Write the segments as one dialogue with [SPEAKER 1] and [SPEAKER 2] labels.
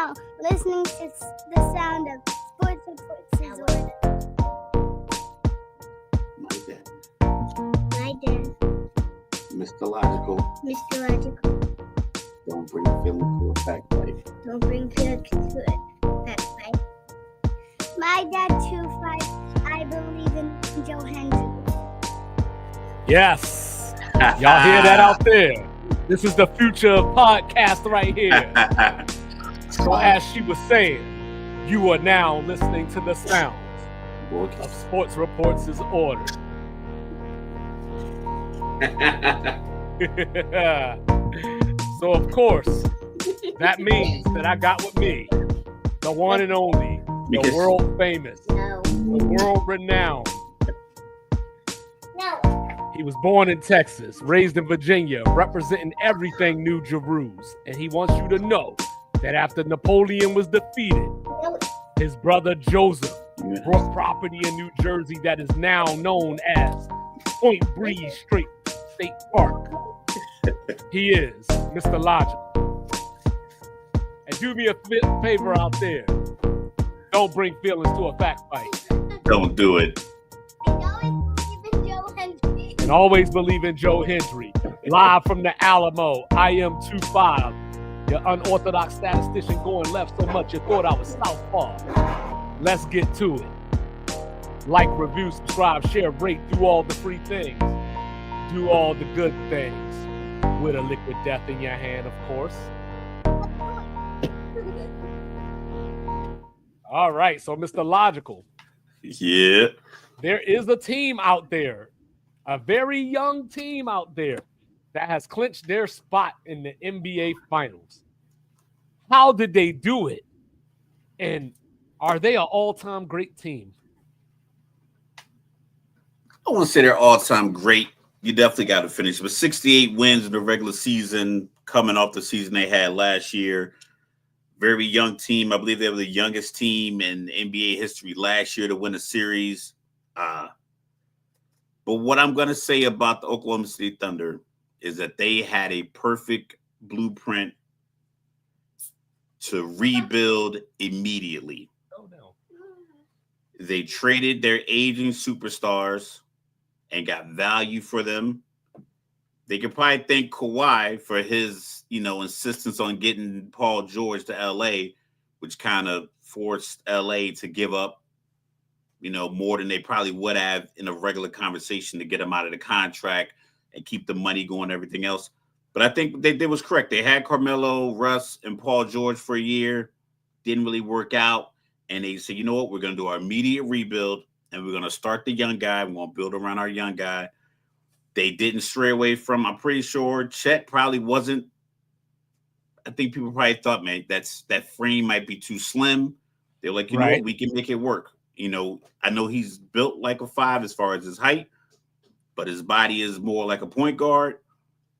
[SPEAKER 1] now listening to the sound of Sports Reports' order.
[SPEAKER 2] My dad.
[SPEAKER 3] Mr. Logical.
[SPEAKER 1] Mr. Logical.
[SPEAKER 3] Don't bring feelings to a fact fight.
[SPEAKER 1] Don't bring feelings to a fact fight. My dad 2-5. I believe in Joe Hendry.
[SPEAKER 4] Yes. Y'all hear that out there? This is the future of podcast right here. So as she was saying, you are now listening to the sounds of Sports Reports' order. So of course, that means that I got with me the one and only, the world famous, the world renowned. He was born in Texas, raised in Virginia, representing everything New Jerusalem. And he wants you to know that after Napoleon was defeated, his brother Joseph bought property in New Jersey that is now known as Point Breeze State Park. He is Mr. Logical. And do me a favor out there. Don't bring feelings to a fact fight.
[SPEAKER 3] Don't do it.
[SPEAKER 1] And
[SPEAKER 4] always believe in Joe Hendry. Live from the Alamo, I am 2-5. Your unorthodox statistician going left so much you thought I was southpaw. Let's get to it. Like, review, subscribe, share, rate, do all the free things. Do all the good things. With a liquid death in your hand, of course. All right, so Mr. Logical.
[SPEAKER 3] Yeah.
[SPEAKER 4] There is a team out there, a very young team out there that has clinched their spot in the NBA Finals. How did they do it? And are they an all-time great team?
[SPEAKER 3] I won't say they're all-time great. You definitely got to finish. But 68 wins in the regular season, coming off the season they had last year. Very young team. I believe they were the youngest team in NBA history last year to win a series. But what I'm going to say about the Oklahoma City Thunder is that they had a perfect blueprint to rebuild immediately.
[SPEAKER 4] Oh, no.
[SPEAKER 3] They traded their aging superstars and got value for them. They could probably thank Kawhi for his, insistence on getting Paul George to LA, which kind of forced LA to give up, more than they probably would have in a regular conversation to get him out of the contract and keep the money going, everything else. But I think they was correct. They had Carmelo, Russ, and Paul George for a year. Didn't really work out. And they said, you know what? We're going to do our immediate rebuild, and we're going to start the young guy. We're going to build around our young guy. They didn't stray away from, I'm pretty sure, Chet probably wasn't. I think people probably thought, man, that frame might be too slim. They're like, you know what? We can make it work. I know he's built like a 5 as far as his height, but his body is more like a point guard.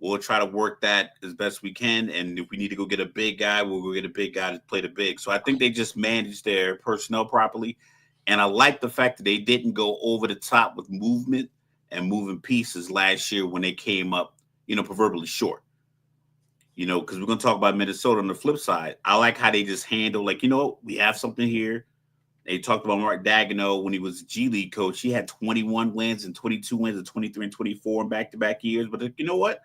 [SPEAKER 3] We'll try to work that as best we can. And if we need to go get a big guy, we'll go get a big guy to play the big. So I think they just managed their personnel properly. And I like the fact that they didn't go over the top with movement and moving pieces last year when they came up, proverbially short. Because we're going to talk about Minnesota on the flip side. I like how they just handle, we have something here. They talked about Mark Daigneault when he was G League coach. He had 21 wins and 22 wins and 23 and 24 in back-to-back years. But you know what?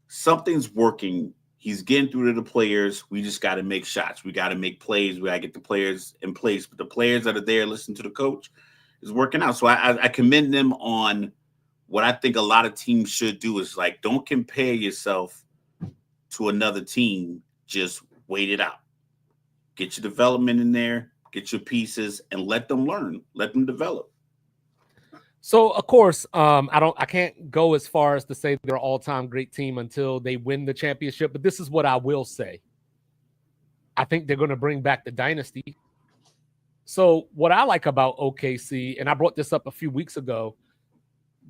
[SPEAKER 3] Something's working. He's getting through to the players. We just got to make shots. We got to make plays. We got to get the players in place. But the players that are there listening to the coach is working out. So I commend them on what I think a lot of teams should do is don't compare yourself to another team. Just wait it out. Get your development in there. Get your pieces and let them learn. Let them develop.
[SPEAKER 4] So, of course, I can't go as far as to say they're an all-time great team until they win the championship. But this is what I will say. I think they're going to bring back the dynasty. So what I like about OKC, and I brought this up a few weeks ago,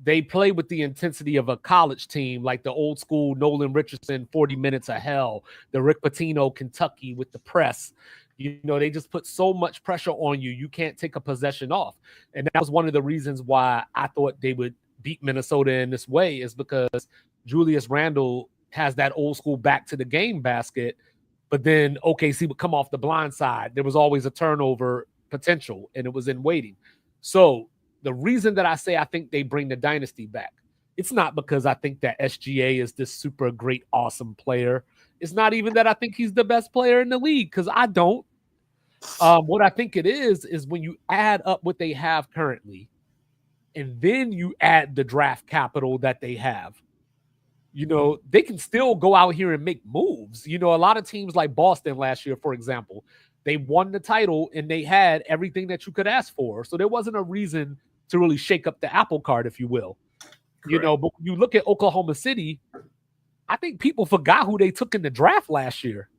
[SPEAKER 4] they play with the intensity of a college team, like the old school Nolan Richardson, 40 Minutes of Hell, the Rick Pitino, Kentucky with the press. They just put so much pressure on you. You can't take a possession off. And that was one of the reasons why I thought they would beat Minnesota in this way, is because Julius Randle has that old school back to the game basket but then OKC would come off the blind side. There was always a turnover potential, and it was in waiting. So the reason that I say I think they bring the dynasty back, it's not because I think that SGA is this super great, awesome player. It's not even that I think he's the best player in the league, because I don't. What I think it is when you add up what they have currently, and then you add the draft capital that they have, they can still go out here and make moves. A lot of teams like Boston last year, for example, they won the title and they had everything that you could ask for. So there wasn't a reason to really shake up the apple cart, if you will.
[SPEAKER 3] Correct.
[SPEAKER 4] But when you look at Oklahoma City, I think people forgot who they took in the draft last year.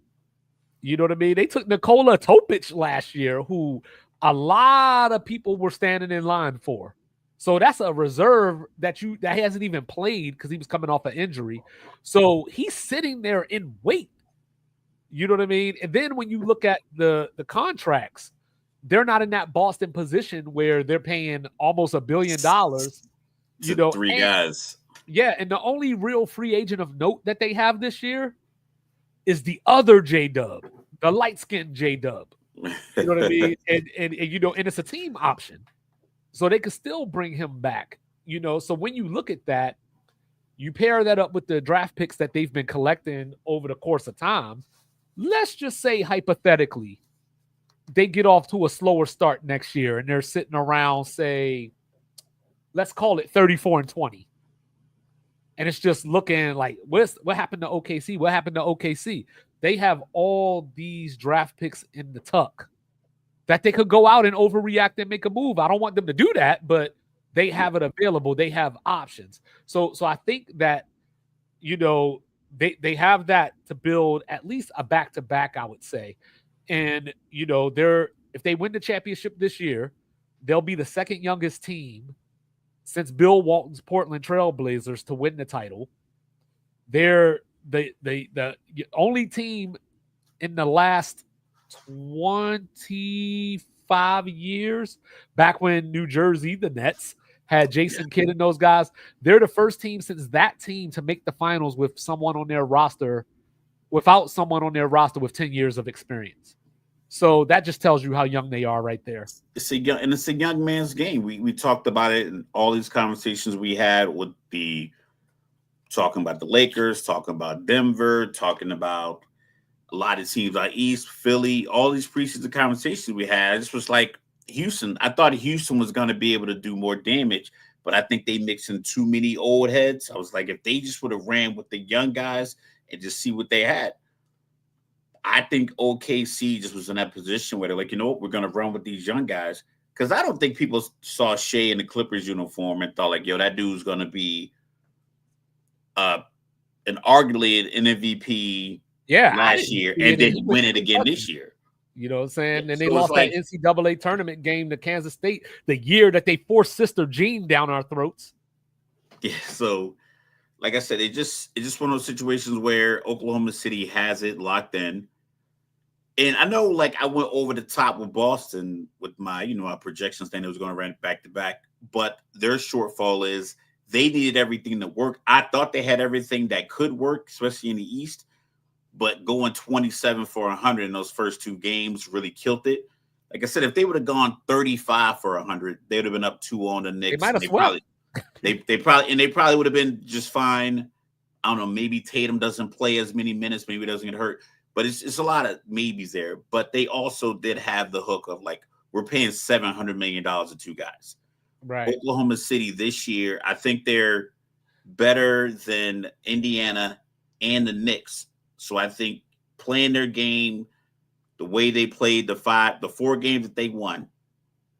[SPEAKER 4] You know what I mean? They took Nikola Topic last year, who a lot of people were standing in line for. So that's a reserve that hasn't even played because he was coming off an injury. So he's sitting there in wait. You know what I mean? And then when you look at the contracts, they're not in that Boston position where they're paying almost $1 billion.
[SPEAKER 3] Three guys.
[SPEAKER 4] Yeah, and the only real free agent of note that they have this year is the other J-Dub, the light-skinned J-Dub. You know what I mean? And it's a team option. So they could still bring him back. So when you look at that, you pair that up with the draft picks that they've been collecting over the course of time. Let's just say, hypothetically, they get off to a slower start next year and they're sitting around, say, let's call it 34-20. And it's just looking like, what happened to OKC? What happened to OKC? They have all these draft picks in the tuck that they could go out and overreact and make a move. I don't want them to do that, but they have it available. They have options. So I think that, they have that to build at least a back-to-back, I would say. And, if they win the championship this year, they'll be the second youngest team since Bill Walton's Portland Trailblazers to win the title. They're the only team in the last 25 years, back when New Jersey, the Nets, had Jason Kidd and those guys. They're the first team since that team to make the finals without someone on their roster with 10 years of experience. So that just tells you how young they are right there.
[SPEAKER 3] It's a young man's game. We talked about it in all these conversations we had with talking about the Lakers, talking about Denver, talking about a lot of teams like East, Philly, all these preseason conversations we had. This was like Houston. I thought Houston was going to be able to do more damage, but I think they mixed in too many old heads. I was like, if they just would have ran with the young guys and just see what they had. I think OKC just was in that position where they're like, we're going to run with these young guys. Because I don't think people saw Shea in the Clippers uniform and thought like, that dude's going to be arguably an MVP last year and then win it again this year.
[SPEAKER 4] You know what I'm saying? And they lost that NCAA tournament game to Kansas State the year that they forced Sister Jean down our throats.
[SPEAKER 3] Yeah, so like I said, it's just one of those situations where Oklahoma City has it locked in. And I know, like, I went over the top with Boston with my, our projections saying it was going to run back to back. But their shortfall is they needed everything to work. I thought they had everything that could work, especially in the East. But going 27 for 100 in those first two games really killed it. Like I said, if they would have gone 35 for 100, they would have been up 2 on the Knicks.
[SPEAKER 4] They might have swept.
[SPEAKER 3] They probably would have been just fine. I don't know. Maybe Tatum doesn't play as many minutes. Maybe he doesn't get hurt. But it's a lot of maybes there. But they also did have the hook of like, we're paying $700 million to 2 guys.
[SPEAKER 4] Right.
[SPEAKER 3] Oklahoma City this year, I think they're better than Indiana and the Knicks. So I think playing their game, the way they played the 4 games that they won,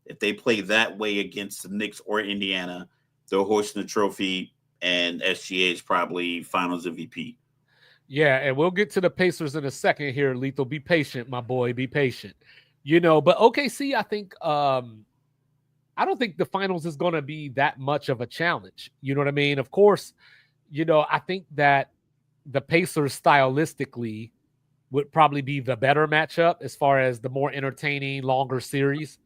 [SPEAKER 3] if they play that way against the Knicks or Indiana, they're hoisting the trophy, and SGA is probably Finals MVP.
[SPEAKER 4] Yeah, and we'll get to the Pacers in a second here, Lethal. Be patient, my boy. Be patient. But OKC, I think I don't think the finals is going to be that much of a challenge. You know what I mean? Of course, I think that the Pacers stylistically would probably be the better matchup as far as the more entertaining, longer series.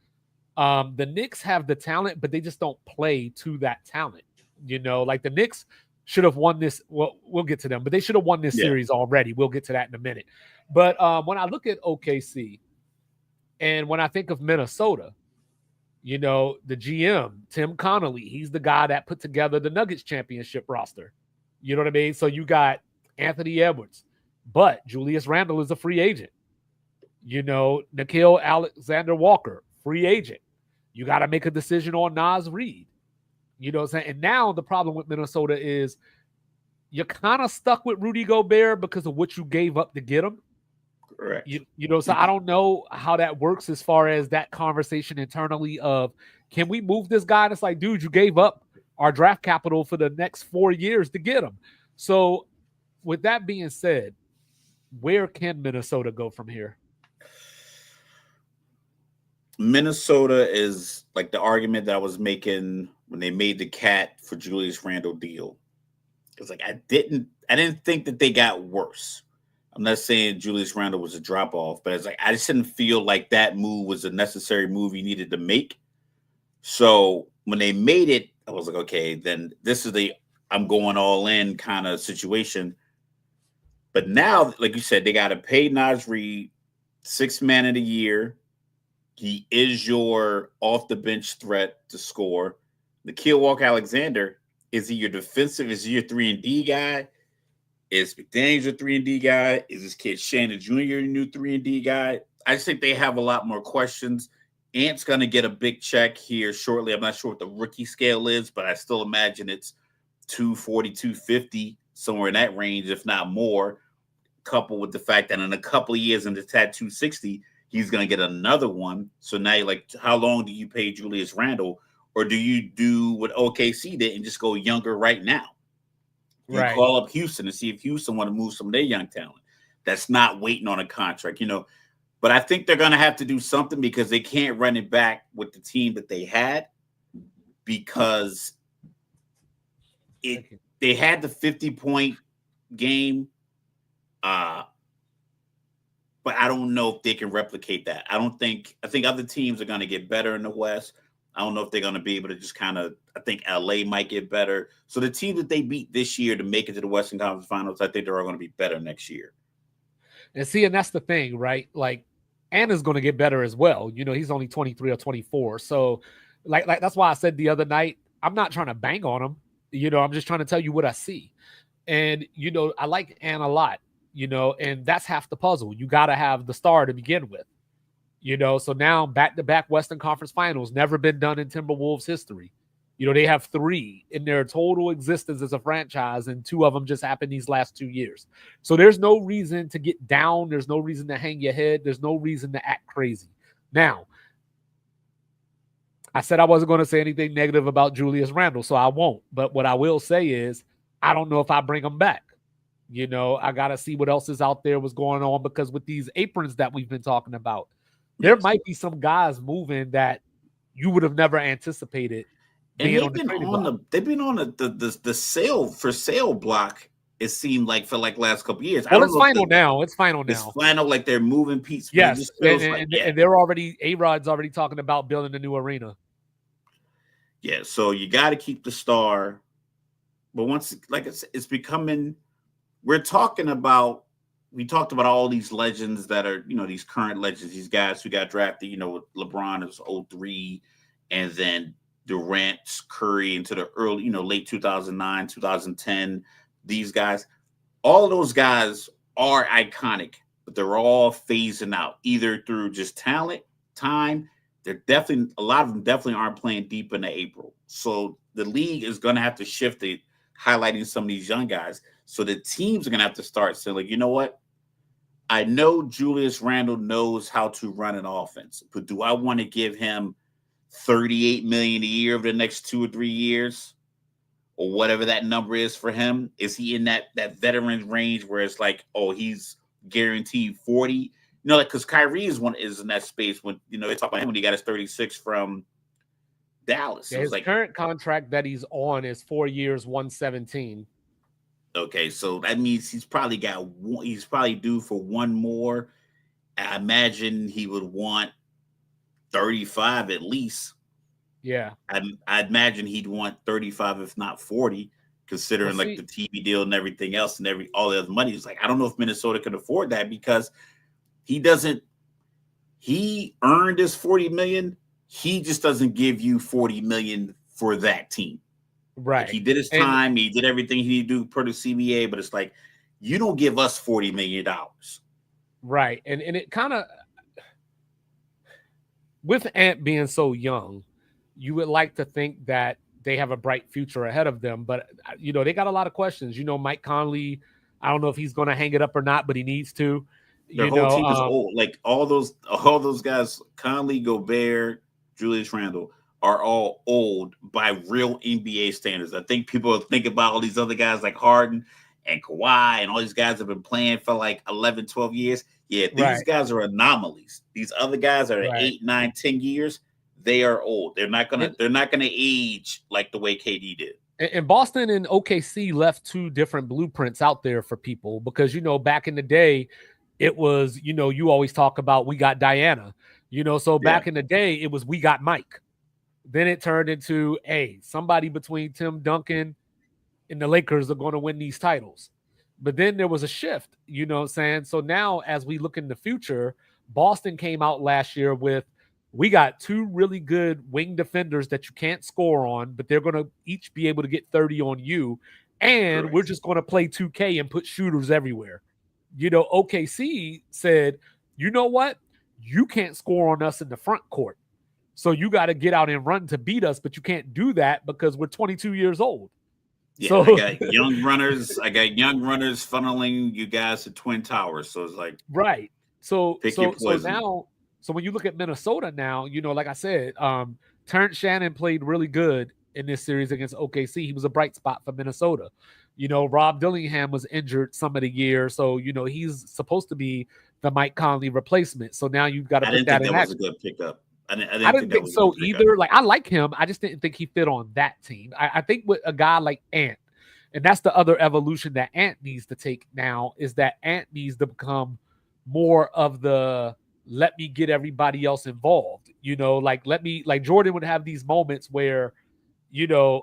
[SPEAKER 4] The Knicks have the talent, but they just don't play to that talent. Like the Knicks, should have won this. Well, we'll get to them, but they should have won this series already. We'll get to that in a minute. But when I look at OKC and when I think of Minnesota, you know, the GM, Tim Connolly, he's the guy that put together the Nuggets championship roster. You know what I mean? So you got Anthony Edwards, but Julius Randle is a free agent. You know, Nickeil Alexander-Walker, free agent. You got to make a decision on Naz Reid. You know what I'm saying? And now the problem with Minnesota is you're kind of stuck with Rudy Gobert because of what you gave up to get him.
[SPEAKER 3] Correct.
[SPEAKER 4] You know, so I don't know how that works as far as that conversation internally of, can we move this guy? And it's like, dude, you gave up our draft capital for the next 4 years to get him. So with that being said, where can Minnesota go from here?
[SPEAKER 3] Minnesota is like the argument that I was making when they made the Cat for Julius Randle deal. It's like I didn't think that they got worse. I'm not saying Julius Randle was a drop off, but it's like I just didn't feel like that move was a necessary move you needed to make. So when they made it, I was like, okay, then this is the I'm going all in kind of situation. But now, like you said, they got to pay Naz Reid $6 man of the year. He is your off the bench threat to score. Nickeil Walker-Alexander, is he your defensive? Is he your 3-and-D guy? Is McDaniels your 3-and-D guy? Is this kid Shannon Jr. your new 3-and-D guy? I just think they have a lot more questions. Ant's going to get a big check here shortly. I'm not sure what the rookie scale is, but I still imagine it's 240, 250, somewhere in that range, if not more, coupled with the fact that in a couple of years in the TAT 260, he's going to get another one. So now you're like, how long do you pay Julius Randle? Or do you do what OKC did and just go younger right now? You call up Houston and see if Houston want to move some of their young talent that's not waiting on a contract, you know. But I think they're going to have to do something because they can't run it back with the team that they had, because they had the 50-point game. But I don't know if they can replicate that. I think other teams are going to get better in the West. I don't know if they're going to be able to just kind of, I think LA might get better. So the team that they beat this year to make it to the Western Conference Finals, I think they're all going to be better next year.
[SPEAKER 4] And see, and that's the thing, right? Like, Anna's going to get better as well. You know, he's only 23 or 24. So like that's why I said the other night, I'm not trying to bang on him. You know, I'm just trying to tell you what I see. And, you know, I like Anna a lot, you know, and that's half the puzzle. You got to have the star to begin with. You know, so now back-to-back Western Conference Finals, never been done in Timberwolves history. You know, they have 3 in their total existence as a franchise, and 2 of them just happened these last 2 years. So there's no reason to get down. There's no reason to hang your head. There's no reason to act crazy. Now, I said I wasn't going to say anything negative about Julius Randle, so I won't. But what I will say is I don't know if I bring him back. You know, I got to see what else is out there, what's going on, because with these aprons that we've been talking about, there might be some guys moving that you would have never anticipated.
[SPEAKER 3] And they've been on the sale for sale block. It seemed like for like last couple of years.
[SPEAKER 4] Well, it's final now. It's final now.
[SPEAKER 3] It's final, like they're moving pieces.
[SPEAKER 4] Yes, and they're already, A-Rod's already talking about building a new arena.
[SPEAKER 3] Yeah, so you got to keep the star, but once, like it's becoming, we talked about all these legends that are, you know, these current legends, these guys who got drafted, you know, LeBron is 03, and then Durant, Curry into the early, you know, late 2009, 2010. These guys, all of those guys are iconic, but they're all phasing out either through just talent, time. They're definitely, a lot of them definitely aren't playing deep into April. So the league is going to have to shift it, highlighting some of these young guys. So the teams are going to have to start saying, like, you know what? I know Julius Randle knows how to run an offense, but do I want to give him $38 million a year over the next 2 or 3 years, or whatever that number is for him? Is he in that veteran range where it's like, oh, he's guaranteed 40? You know, like, because Kyrie is in that space when, you know, they talk about him when he got his 36 from Dallas.
[SPEAKER 4] Yeah, his current contract that he's on is 4 years, 117.
[SPEAKER 3] Okay, so that means he's probably due for one more. I imagine he would want 35 at least.
[SPEAKER 4] Yeah.
[SPEAKER 3] I'd imagine he'd want 35, if not 40, considering
[SPEAKER 4] Well,
[SPEAKER 3] like
[SPEAKER 4] see,
[SPEAKER 3] the TV deal and everything else and all the other money. It's like, I don't know if Minnesota can afford that because he doesn't. He earned his 40 million. He just doesn't give you 40 million for that team. Like he
[SPEAKER 4] right.
[SPEAKER 3] did his
[SPEAKER 4] And
[SPEAKER 3] time, he did everything he needed to do per the CBA, but it's like you don't give us $40 million.
[SPEAKER 4] right. And it kind of, with Ant being so young, you would like to think that they have a bright future ahead of them. But they got a lot of questions. Mike Conley, I don't know if he's going to hang it up or not, but he needs to.
[SPEAKER 3] Their whole team is old. Like all those guys, Conley, Gobert, Julius Randle, are all old by real NBA standards. I think people think about all these other guys like Harden and Kawhi and all these guys have been playing for like 11, 12 years. Yeah, these
[SPEAKER 4] Right,
[SPEAKER 3] guys are anomalies. These other guys are
[SPEAKER 4] right.
[SPEAKER 3] 8, 9, 10 years. They are old. They're not
[SPEAKER 4] And,
[SPEAKER 3] gonna age like the way KD did.
[SPEAKER 4] and Boston and OKC left two different blueprints out there for people because back in the day, it was you always talk about we got Diana, so
[SPEAKER 3] Yeah,
[SPEAKER 4] back in the day it was we got Mike. Then it turned into somebody between Tim Duncan and the Lakers are going to win these titles. But then there was a shift, what I'm saying? So now as we look in the future, Boston came out last year with we got two really good wing defenders that you can't score on, but they're going to each be able to get 30 on you. And we're
[SPEAKER 3] correct.
[SPEAKER 4] just going to play 2K and put shooters everywhere. OKC said, you know what? You can't score on us in the front court. So you got to get out and run to beat us, but you can't do that because we're 22 years old.
[SPEAKER 3] Yeah,
[SPEAKER 4] So
[SPEAKER 3] I got young runners. I got young runners funneling you guys to Twin Towers. So it's like
[SPEAKER 4] right. So
[SPEAKER 3] pick your
[SPEAKER 4] so so
[SPEAKER 3] poison.
[SPEAKER 4] now so when you look at Minnesota now, like I said, Terrence Shannon played really good in this series against OKC. He was a bright spot for Minnesota. Rob Dillingham was injured some of the year, so he's supposed to be the Mike Conley replacement. So now you've got to
[SPEAKER 3] I
[SPEAKER 4] put
[SPEAKER 3] didn't
[SPEAKER 4] that
[SPEAKER 3] think
[SPEAKER 4] in
[SPEAKER 3] that was a
[SPEAKER 4] action.
[SPEAKER 3] good pickup. I
[SPEAKER 4] I
[SPEAKER 3] didn't think
[SPEAKER 4] didn't
[SPEAKER 3] that
[SPEAKER 4] think
[SPEAKER 3] was a good
[SPEAKER 4] so
[SPEAKER 3] pickup.
[SPEAKER 4] either. Like I like him. I just didn't think he fit on that team. I think with a guy like Ant, and that's the other evolution that Ant needs to take now, is that Ant needs to become more of the let me get everybody else involved. Like Jordan would have these moments where, I'm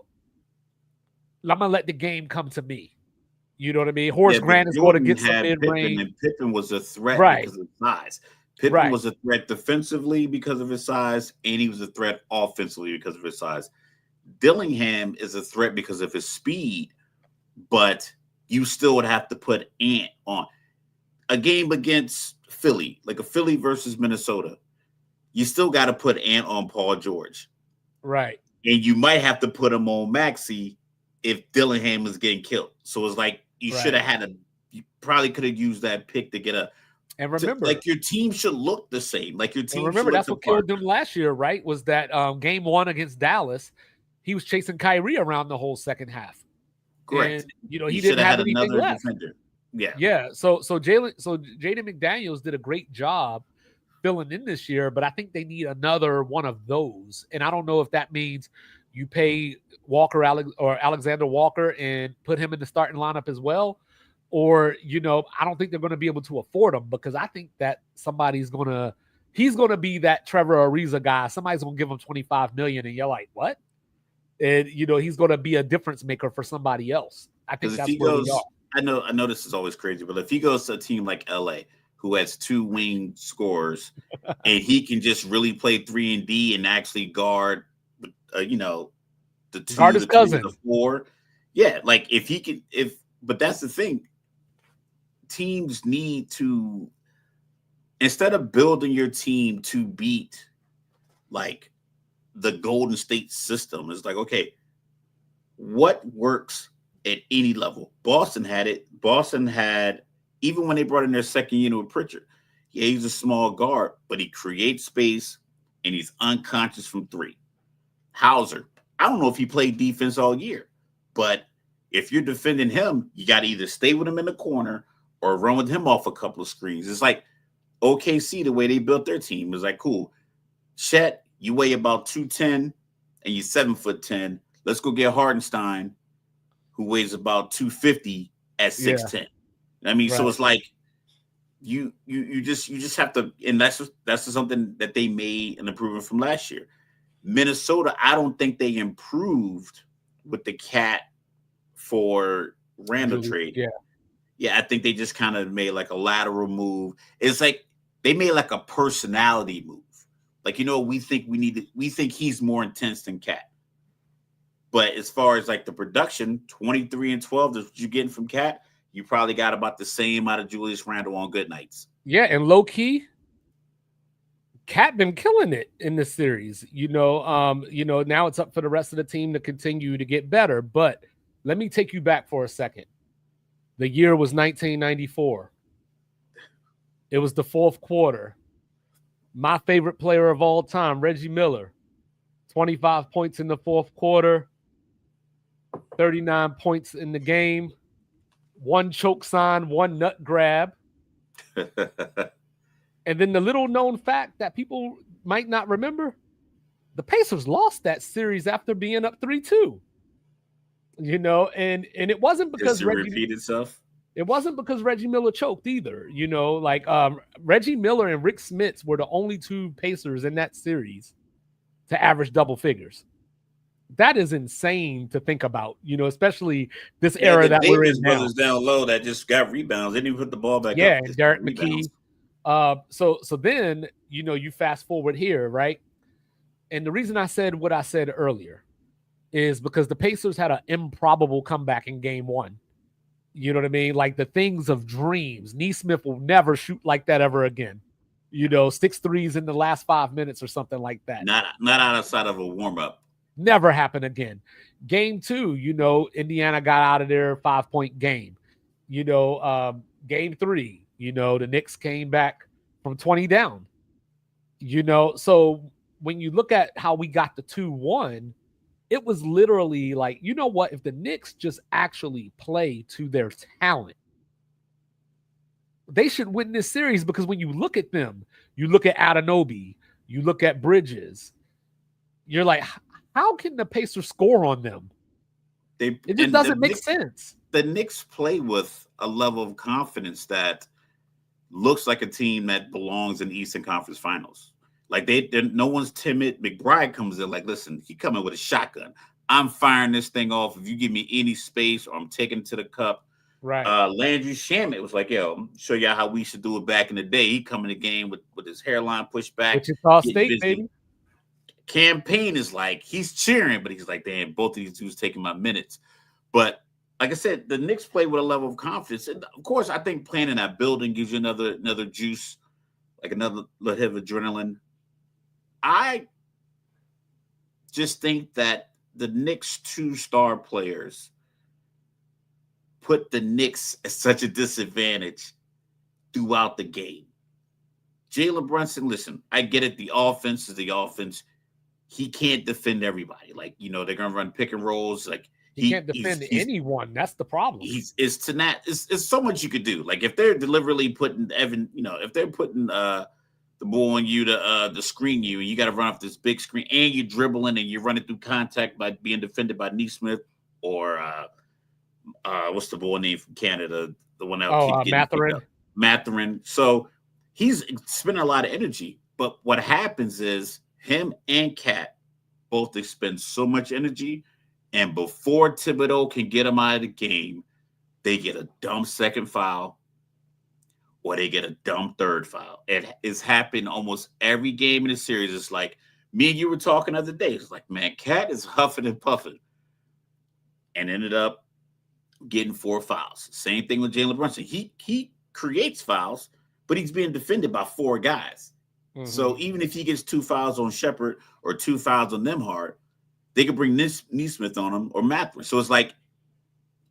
[SPEAKER 4] gonna let the game come to me. You know what I mean? Horace
[SPEAKER 3] Yeah, but
[SPEAKER 4] Grant is going to
[SPEAKER 3] Jordan
[SPEAKER 4] get some
[SPEAKER 3] had
[SPEAKER 4] mid
[SPEAKER 3] Pippen,
[SPEAKER 4] range.
[SPEAKER 3] and Pippen was a threat
[SPEAKER 4] Right,
[SPEAKER 3] because of size. Pippen
[SPEAKER 4] right,
[SPEAKER 3] was a threat defensively because of his size, and he was a threat offensively because of his size. Dillingham is a threat because of his speed, but you still would have to put Ant on a game against Philly, like a Philly versus Minnesota. You still got to put Ant on Paul George,
[SPEAKER 4] right,
[SPEAKER 3] and you might have to put him on Maxey if Dillingham was getting killed. So it's like you should
[SPEAKER 4] right.
[SPEAKER 3] have had you probably could have used that pick to get
[SPEAKER 4] And
[SPEAKER 3] like
[SPEAKER 4] remember,
[SPEAKER 3] your team should look the same. Like your
[SPEAKER 4] And
[SPEAKER 3] team should
[SPEAKER 4] remember,
[SPEAKER 3] look
[SPEAKER 4] that's
[SPEAKER 3] the
[SPEAKER 4] what
[SPEAKER 3] part.
[SPEAKER 4] killed them last year, right? Was that game one against Dallas? He was chasing Kyrie around the whole second half,
[SPEAKER 3] Correct.
[SPEAKER 4] and
[SPEAKER 3] You
[SPEAKER 4] he
[SPEAKER 3] should
[SPEAKER 4] didn't
[SPEAKER 3] have
[SPEAKER 4] have
[SPEAKER 3] had
[SPEAKER 4] anything
[SPEAKER 3] another
[SPEAKER 4] left.
[SPEAKER 3] defender. Yeah.
[SPEAKER 4] Yeah, so Jaden McDaniels did a great job filling in this year, but I think they need another one of those, and I don't know if that means you pay Alexander Walker and put him in the starting lineup as well, or I don't think they're going to be able to afford him because I think that he's going to be that Trevor Ariza guy. Somebody's going to give him $25 million, and you're like, what? And he's going to be a difference maker for somebody else. I think
[SPEAKER 3] Because if
[SPEAKER 4] that's
[SPEAKER 3] he
[SPEAKER 4] where we are.
[SPEAKER 3] goes, I know this is always crazy, but if he goes to a team like LA who has two wing scorers and he can just really play 3-and-D and actually guard, the
[SPEAKER 4] Guard
[SPEAKER 3] 2,
[SPEAKER 4] his
[SPEAKER 3] the 3, and
[SPEAKER 4] cousin.
[SPEAKER 3] the 4. Yeah, like if he can, but that's the thing. Teams need to, instead of building your team to beat like the Golden State system, it's like, okay, what works at any level? Boston had it. Boston had, even when they brought in their second unit with Pritchard, yeah, he's a small guard, but he creates space and he's unconscious from 3. Hauser, I don't know if he played defense all year, but if you're defending him, you got to either stay with him in the corner or run with him off a couple of screens. It's like OKC, the way they built their team is like, cool. Chet, you weigh about 210 and you're 7'10". Let's go get Hardenstein, who weighs about 250 at 6'10". I mean, so
[SPEAKER 4] Right.
[SPEAKER 3] it's like you just have to, and that's just something that they made an improvement from last year. Minnesota, I don't think they improved with the Cat for Randall
[SPEAKER 4] Julius,
[SPEAKER 3] trade.
[SPEAKER 4] yeah.
[SPEAKER 3] Yeah, I think they just kind of made like a lateral move. It's like they made like a personality move. Like, we think he's more intense than Cat. But as far as like the production, 23 and 12 is what you're getting from Cat. You probably got about the same out of Julius Randle on good nights.
[SPEAKER 4] Yeah, and low key, Cat been killing it in this series. Now it's up for the rest of the team to continue to get better. But let me take you back for a second. The year was 1994. It was the fourth quarter. My favorite player of all time, Reggie Miller, 25 points in the fourth quarter, 39 points in the game, one choke sign, one nut grab. And then the little known fact that people might not remember, the Pacers lost that series after being up 3-2. And it wasn't because
[SPEAKER 3] repeat itself.
[SPEAKER 4] It wasn't because Reggie Miller choked either. Reggie Miller and Rick Smits were the only two Pacers in that series to average double figures. That is insane to think about, especially this era that we're in now.
[SPEAKER 3] Brothers down low that just got rebounds. They didn't even put the ball back up.
[SPEAKER 4] Yeah, Derek McKee. So then, you fast forward here, right? And the reason I said what I said earlier is because the Pacers had an improbable comeback in game one. You know what I mean? Like the things of dreams. Neesmith will never shoot like that ever again. 6 threes in the last 5 minutes or something like that.
[SPEAKER 3] Not outside of a warm-up.
[SPEAKER 4] Never happen again. Game two, Indiana got out of their 5-point game. Game three, the Knicks came back from 20 down. So when you look at how we got the 2-1, it was literally like, if the Knicks just actually play to their talent, they should win this series, because when you look at them, you look at Anunoby, you look at Bridges, you're like, how can the Pacers score on them? It just doesn't make sense.
[SPEAKER 3] The Knicks play with a level of confidence that looks like a team that belongs in the Eastern Conference Finals. Like no one's timid. McBride comes in like, listen, he coming with a shotgun. I'm firing this thing off. If you give me any space, or I'm taking it to the cup.
[SPEAKER 4] Right.
[SPEAKER 3] Landry Shamet was like, yo, show y'all how we should do it back in the day. He come in the game with his hairline pushed back.
[SPEAKER 4] Wichita State, baby.
[SPEAKER 3] Campaign is like, he's cheering, but he's like, damn, both of these dudes taking my minutes. But like I said, the Knicks play with a level of confidence. And of course, I think playing in that building gives you another juice, like another little hit of adrenaline. I just think that the Knicks 2-star players put the Knicks at such a disadvantage throughout the game. Jalen Brunson, listen, I get it. The offense is the offense. He can't defend everybody. Like, they're going to run pick and rolls. Like,
[SPEAKER 4] he can't defend anyone. That's the problem.
[SPEAKER 3] It's so much you could do. Like, if they're deliberately putting Evan, if they're putting the ball on you to screen you, and you got to run off this big screen, and you're dribbling and you're running through contact by being defended by Neesmith or what's the ball name from Canada? The one that
[SPEAKER 4] Mathurin.
[SPEAKER 3] Mathurin. So he's spending a lot of energy. But what happens is him and Cat both expend so much energy, and before Thibodeau can get them out of the game, they get a dumb second foul, or they get a dumb third foul. It's happened almost every game in the series. It's like me and you were talking the other day. It's like, man, Cat is huffing and puffing, and ended up getting 4 fouls. Same thing with Jalen Brunson. He creates fouls, but he's being defended by 4 guys. Mm-hmm. So even if he gets 2 fouls on Shepard or 2 fouls on Nembhard, they could bring Neesmith on him or Mathurin. So it's like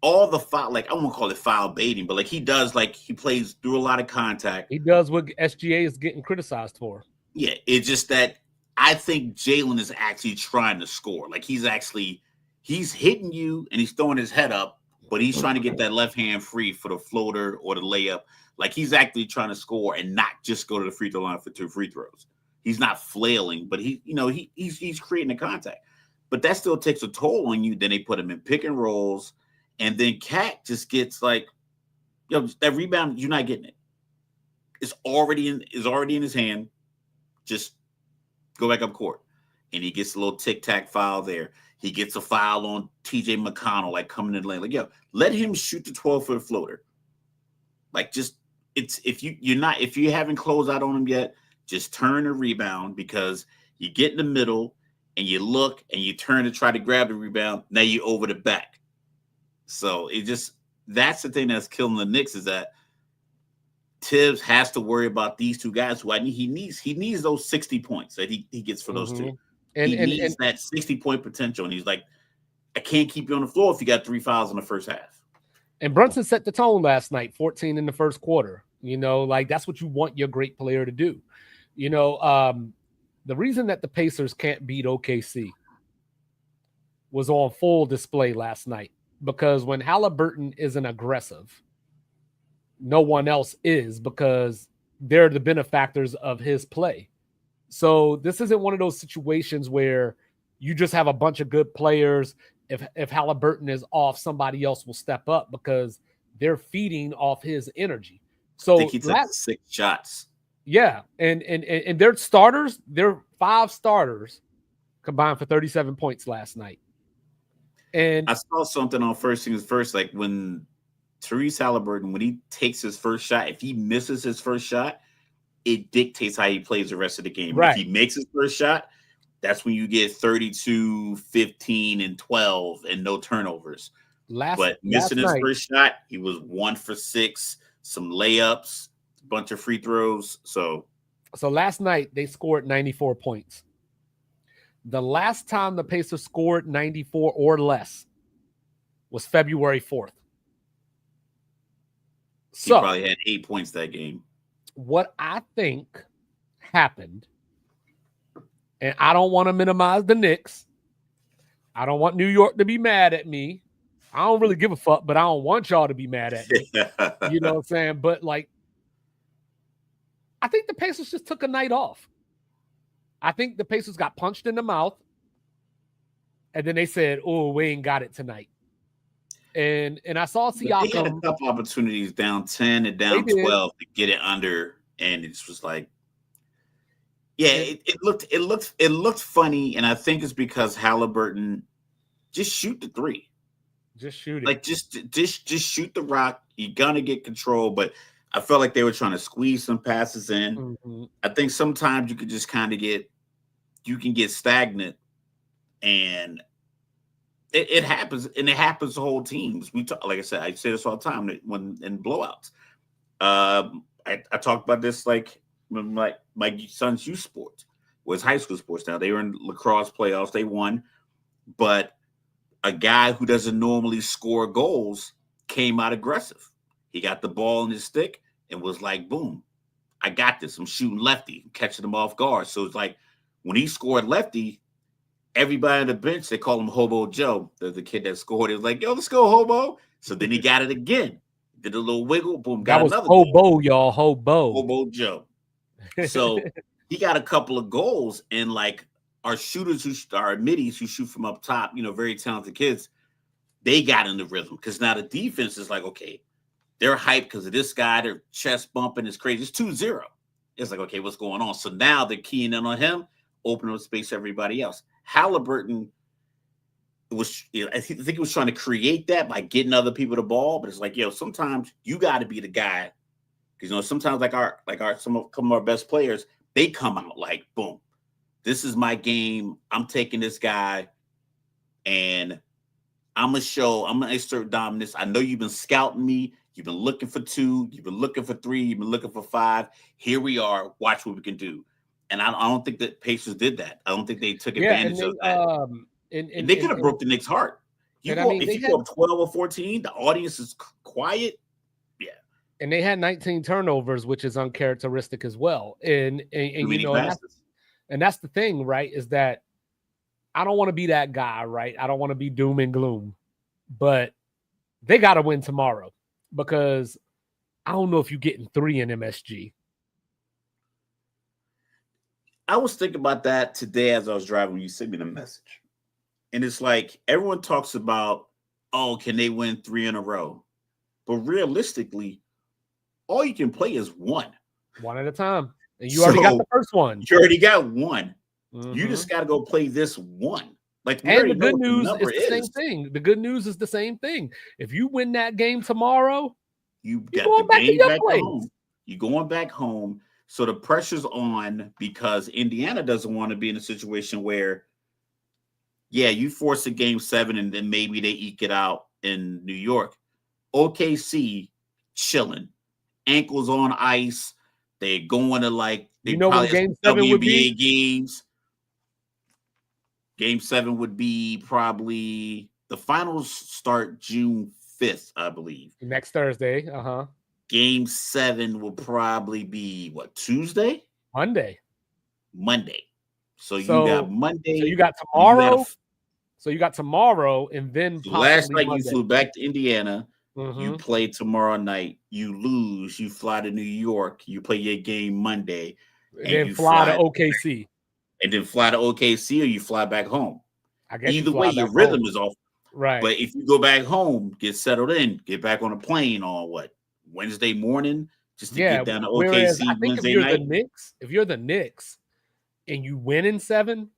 [SPEAKER 3] all the foul, like I won't call it foul baiting, but like he does, like he plays through a lot of contact.
[SPEAKER 4] He does what SGA is getting criticized for.
[SPEAKER 3] Yeah, it's just that I think Jalen is actually trying to score. Like he's hitting you and he's throwing his head up, but he's trying to get that left hand free for the floater or the layup. Like he's actually trying to score and not just go to the free throw line for 2 free throws. He's not flailing, but he's creating a contact. But that still takes a toll on you. Then they put him in pick and rolls, and then Cat just gets like, that rebound, you're not getting it. It's already in his hand. Just go back up court. And he gets a little tic-tac foul there. He gets a foul on TJ McConnell, like coming in the lane. Like, yo, let him shoot the 12-foot floater. Like, just if you haven't closed out on him yet, just turn the rebound, because you get in the middle and you look and you turn to try to grab the rebound. Now you over the back. So that's the thing that's killing the Knicks, is that Tibbs has to worry about these two guys who he needs those 60 points that he gets for those two.
[SPEAKER 4] And
[SPEAKER 3] he needs that 60-point potential. And he's like, I can't keep you on the floor if you got 3 fouls in the first half.
[SPEAKER 4] And Brunson set the tone last night, 14 in the first quarter. Like, that's what you want your great player to do. The reason that the Pacers can't beat OKC was on full display last night, because when Halliburton isn't aggressive, no one else is, because they're the benefactors of his play. So this isn't one of those situations where you just have a bunch of good players. If Halliburton is off, somebody else will step up, because they're feeding off his energy. So
[SPEAKER 3] I think he took 6 shots.
[SPEAKER 4] Yeah, and their starters, their 5 starters combined for 37 points last night. And
[SPEAKER 3] I saw something on First Things First, like when Tyrese Halliburton, when he takes his first shot, if he misses his first shot, it dictates how he plays the rest of the game.
[SPEAKER 4] Right.
[SPEAKER 3] If he makes his first shot, that's when you get 32, 15, and 12 and no turnovers. But missing his first shot, he was 1 for 6, some layups, a bunch of free throws. So
[SPEAKER 4] last night they scored 94 points. The last time the Pacers scored 94 or less was February 4th.
[SPEAKER 3] He probably had 8 points that game.
[SPEAKER 4] What I think happened, and I don't want to minimize the Knicks. I don't want New York to be mad at me. I don't really give a fuck, but I don't want y'all to be mad at me. You know what I'm saying? But, like, I think the Pacers just took a night off. I think the Pacers got punched in the mouth, and then they said, oh, we ain't got it tonight. And I saw Siakam.
[SPEAKER 3] They had a couple opportunities down 10 and down 12 to get it under, and it was like, yeah, it looked funny, and I think it's because Halliburton just shoot the 3.
[SPEAKER 4] Just shoot it.
[SPEAKER 3] Like just shoot the rock. You're gonna get control, but I felt like they were trying to squeeze some passes in.
[SPEAKER 4] Mm-hmm.
[SPEAKER 3] I think sometimes you could just kind of get stagnant, and it happens, and it happens to whole teams. Like I said, I say this all the time when in blowouts. I talked about this like when my son's youth sports was high school sports. Now they were in lacrosse playoffs, they won, but a guy who doesn't normally score goals came out aggressive. He got the ball in his stick and was like, boom, I got this. I'm shooting lefty, catching him off guard. So it's like when he scored lefty, everybody on the bench, they call him Hobo Joe, the kid that scored. It was like, yo, let's go, Hobo. So then he got it again. Did a little wiggle, boom, got another
[SPEAKER 4] Hobo,
[SPEAKER 3] goal.
[SPEAKER 4] y'all, Hobo
[SPEAKER 3] Joe. So he got a couple of goals, and like our shooters our middies who shoot from up top, very talented kids, they got in the rhythm, because now the defense is like, okay, they're hyped because of this guy, their chest bumping is crazy. It's 2-0. It's like, okay, what's going on? So now they're keying in on him, opening up space for everybody else. Halliburton I think he was trying to create that by getting other people the ball, but it's like, sometimes you got to be the guy, because sometimes some of our best players, they come out like, boom, this is my game. I'm taking this guy, and I'm gonna assert dominance. I know you've been scouting me. You've been looking for 2. You've been looking for 3. You've been looking for 5. Here we are. Watch what we can do. And I don't think that Pacers did that. I don't think they took advantage of that. And they could have broke the Knicks' heart. If you go up 12 or 14, the audience is quiet. Yeah.
[SPEAKER 4] And they had 19 turnovers, which is uncharacteristic as well. And that's the thing, right? Is that I don't want to be that guy, right? I don't want to be doom and gloom, but they got to win tomorrow, because I don't know if you're getting 3 in MSG.
[SPEAKER 3] I was thinking about that today as I was driving when you sent me the message. And it's like everyone talks about, oh, can they win 3 in a row? But realistically, all you can play is 1.
[SPEAKER 4] One at a time. And you already got the first one.
[SPEAKER 3] You already got 1.
[SPEAKER 4] Mm-hmm.
[SPEAKER 3] You just got to go play this 1. Like, we
[SPEAKER 4] And
[SPEAKER 3] already
[SPEAKER 4] the
[SPEAKER 3] know
[SPEAKER 4] good
[SPEAKER 3] what the
[SPEAKER 4] news
[SPEAKER 3] number
[SPEAKER 4] is the same
[SPEAKER 3] is.
[SPEAKER 4] thing. The good news is the same thing. If you win that game tomorrow,
[SPEAKER 3] You
[SPEAKER 4] you're
[SPEAKER 3] got the
[SPEAKER 4] going back to
[SPEAKER 3] game
[SPEAKER 4] your
[SPEAKER 3] back to
[SPEAKER 4] place.
[SPEAKER 3] home. You're going back home. So the pressure's on because Indiana doesn't want to be in a situation where, yeah, you force a game 7 and then maybe they eke it out in New York. OKC chilling, ankles on ice. They're going to they
[SPEAKER 4] You know when
[SPEAKER 3] probably have
[SPEAKER 4] game
[SPEAKER 3] some
[SPEAKER 4] 7 would be?
[SPEAKER 3] WNBA games. Game 7 would be probably the finals start June 5th, I believe.
[SPEAKER 4] Next Thursday.
[SPEAKER 3] Game 7 will probably be what, Tuesday?
[SPEAKER 4] Monday.
[SPEAKER 3] So you got
[SPEAKER 4] So
[SPEAKER 3] Monday.
[SPEAKER 4] you got
[SPEAKER 3] You got
[SPEAKER 4] tomorrow. So you got tomorrow and then
[SPEAKER 3] so last
[SPEAKER 4] possibly
[SPEAKER 3] night
[SPEAKER 4] Monday.
[SPEAKER 3] you flew back to Indiana.
[SPEAKER 4] Mm-hmm.
[SPEAKER 3] You play tomorrow night. You lose. You fly to New York. You play your game Monday.
[SPEAKER 4] And then fly to OKC.
[SPEAKER 3] And then fly to OKC, or you fly back home.
[SPEAKER 4] I guess
[SPEAKER 3] Either
[SPEAKER 4] you
[SPEAKER 3] way,
[SPEAKER 4] fly
[SPEAKER 3] your
[SPEAKER 4] back
[SPEAKER 3] rhythm
[SPEAKER 4] home.
[SPEAKER 3] is off.
[SPEAKER 4] Right.
[SPEAKER 3] But if you go back home, get settled in, get back on a plane on what, Wednesday morning, just to get down to
[SPEAKER 4] whereas
[SPEAKER 3] OKC
[SPEAKER 4] I think
[SPEAKER 3] Wednesday night.
[SPEAKER 4] if you're the Knicks and you win in 7,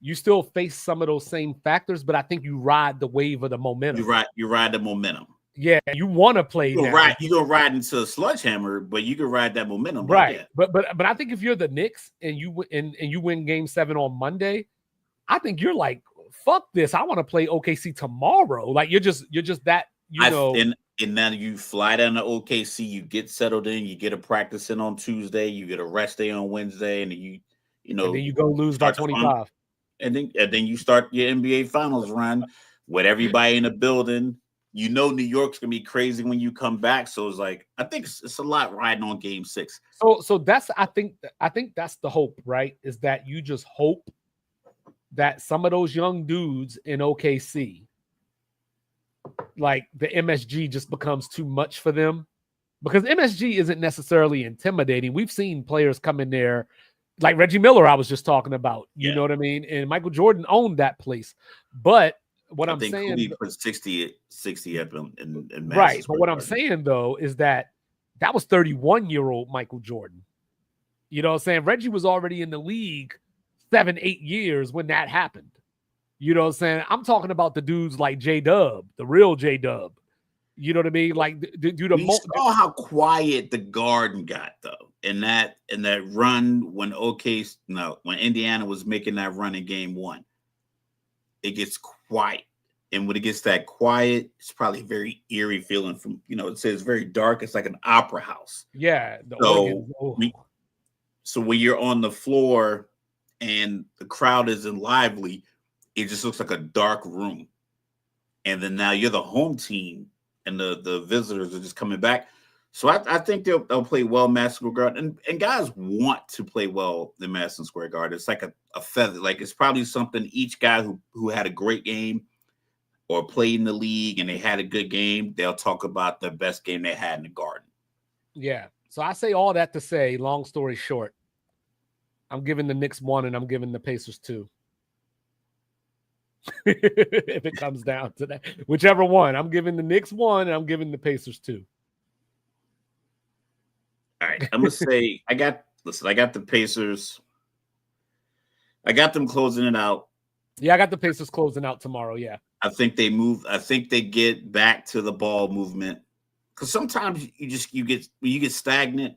[SPEAKER 4] you still face some of those same factors, but I think you ride the wave of the momentum.
[SPEAKER 3] You ride the momentum.
[SPEAKER 4] Yeah, you want to play
[SPEAKER 3] You're
[SPEAKER 4] now.
[SPEAKER 3] You're gonna ride into a sledgehammer, but you can ride that momentum.
[SPEAKER 4] Right.
[SPEAKER 3] Yeah.
[SPEAKER 4] But I think if you're the Knicks and you win game 7 on Monday, I think you're like, fuck this. I want to play OKC tomorrow. Like you're just that,
[SPEAKER 3] And then you fly down to OKC, you get settled in, you get a practice in on Tuesday, you get a rest day on Wednesday, and then
[SPEAKER 4] and then you go lose by 25.
[SPEAKER 3] And then you start your NBA Finals run with everybody in the building. You know New York's gonna be crazy when you come back. So it's like, I think it's a lot riding on game 6.
[SPEAKER 4] So that's I think that's the hope, right? Is that you just hope that some of those young dudes in OKC, like the MSG just becomes too much for them. Because MSG isn't necessarily intimidating. We've seen players come in there like Reggie Miller, I was just talking about. You know what I mean? And Michael Jordan owned that place. But what I'm saying,
[SPEAKER 3] Kobe put 60 up in
[SPEAKER 4] right. But what I'm saying though is that was 31-year-old Michael Jordan. You know what I'm saying? Reggie was already in the league 7-8 years when that happened. You know what I'm saying? I'm talking about the dudes like J-Dub, the real J-Dub. You know what I mean? Like,
[SPEAKER 3] we saw how quiet the Garden got though in that run when when Indiana was making that run in game 1. It gets quiet, and when it gets that quiet, it's probably a very eerie feeling. From it says very dark. It's like an opera house.
[SPEAKER 4] Yeah.
[SPEAKER 3] So when you're on the floor and the crowd isn't lively, it just looks like a dark room. And then now you're the home team, and the visitors are just coming back. So I think they'll play well Madison Square Garden. And guys want to play well in Madison Square Garden. It's like a feather. Like, it's probably something each guy who had a great game or played in the league and they had a good game, they'll talk about the best game they had in the Garden.
[SPEAKER 4] Yeah. So I say all that to say, long story short, I'm giving the Knicks 1 and I'm giving the Pacers 2. If it comes down to that, whichever one, I'm giving the Knicks 1 and I'm giving the Pacers 2.
[SPEAKER 3] All right, I'm gonna say I got the Pacers. I got them closing it out.
[SPEAKER 4] Yeah, I got the Pacers closing out tomorrow. Yeah,
[SPEAKER 3] I think they move. I think they get back to the ball movement, because sometimes you get stagnant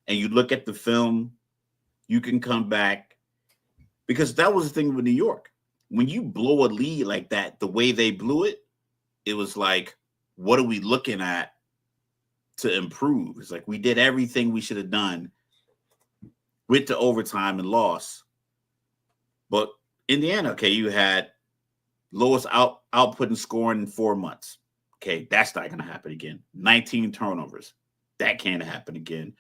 [SPEAKER 3] and you look at the film, you can come back, because that was the thing with New York. When you blow a lead like that, the way they blew it, it was like, what are we looking at to improve? It's like we did everything we should have done, went to overtime and lost. But Indiana, okay, you had lowest output and scoring in 4 months. Okay, that's not going to happen again. 19 turnovers. That can't happen again.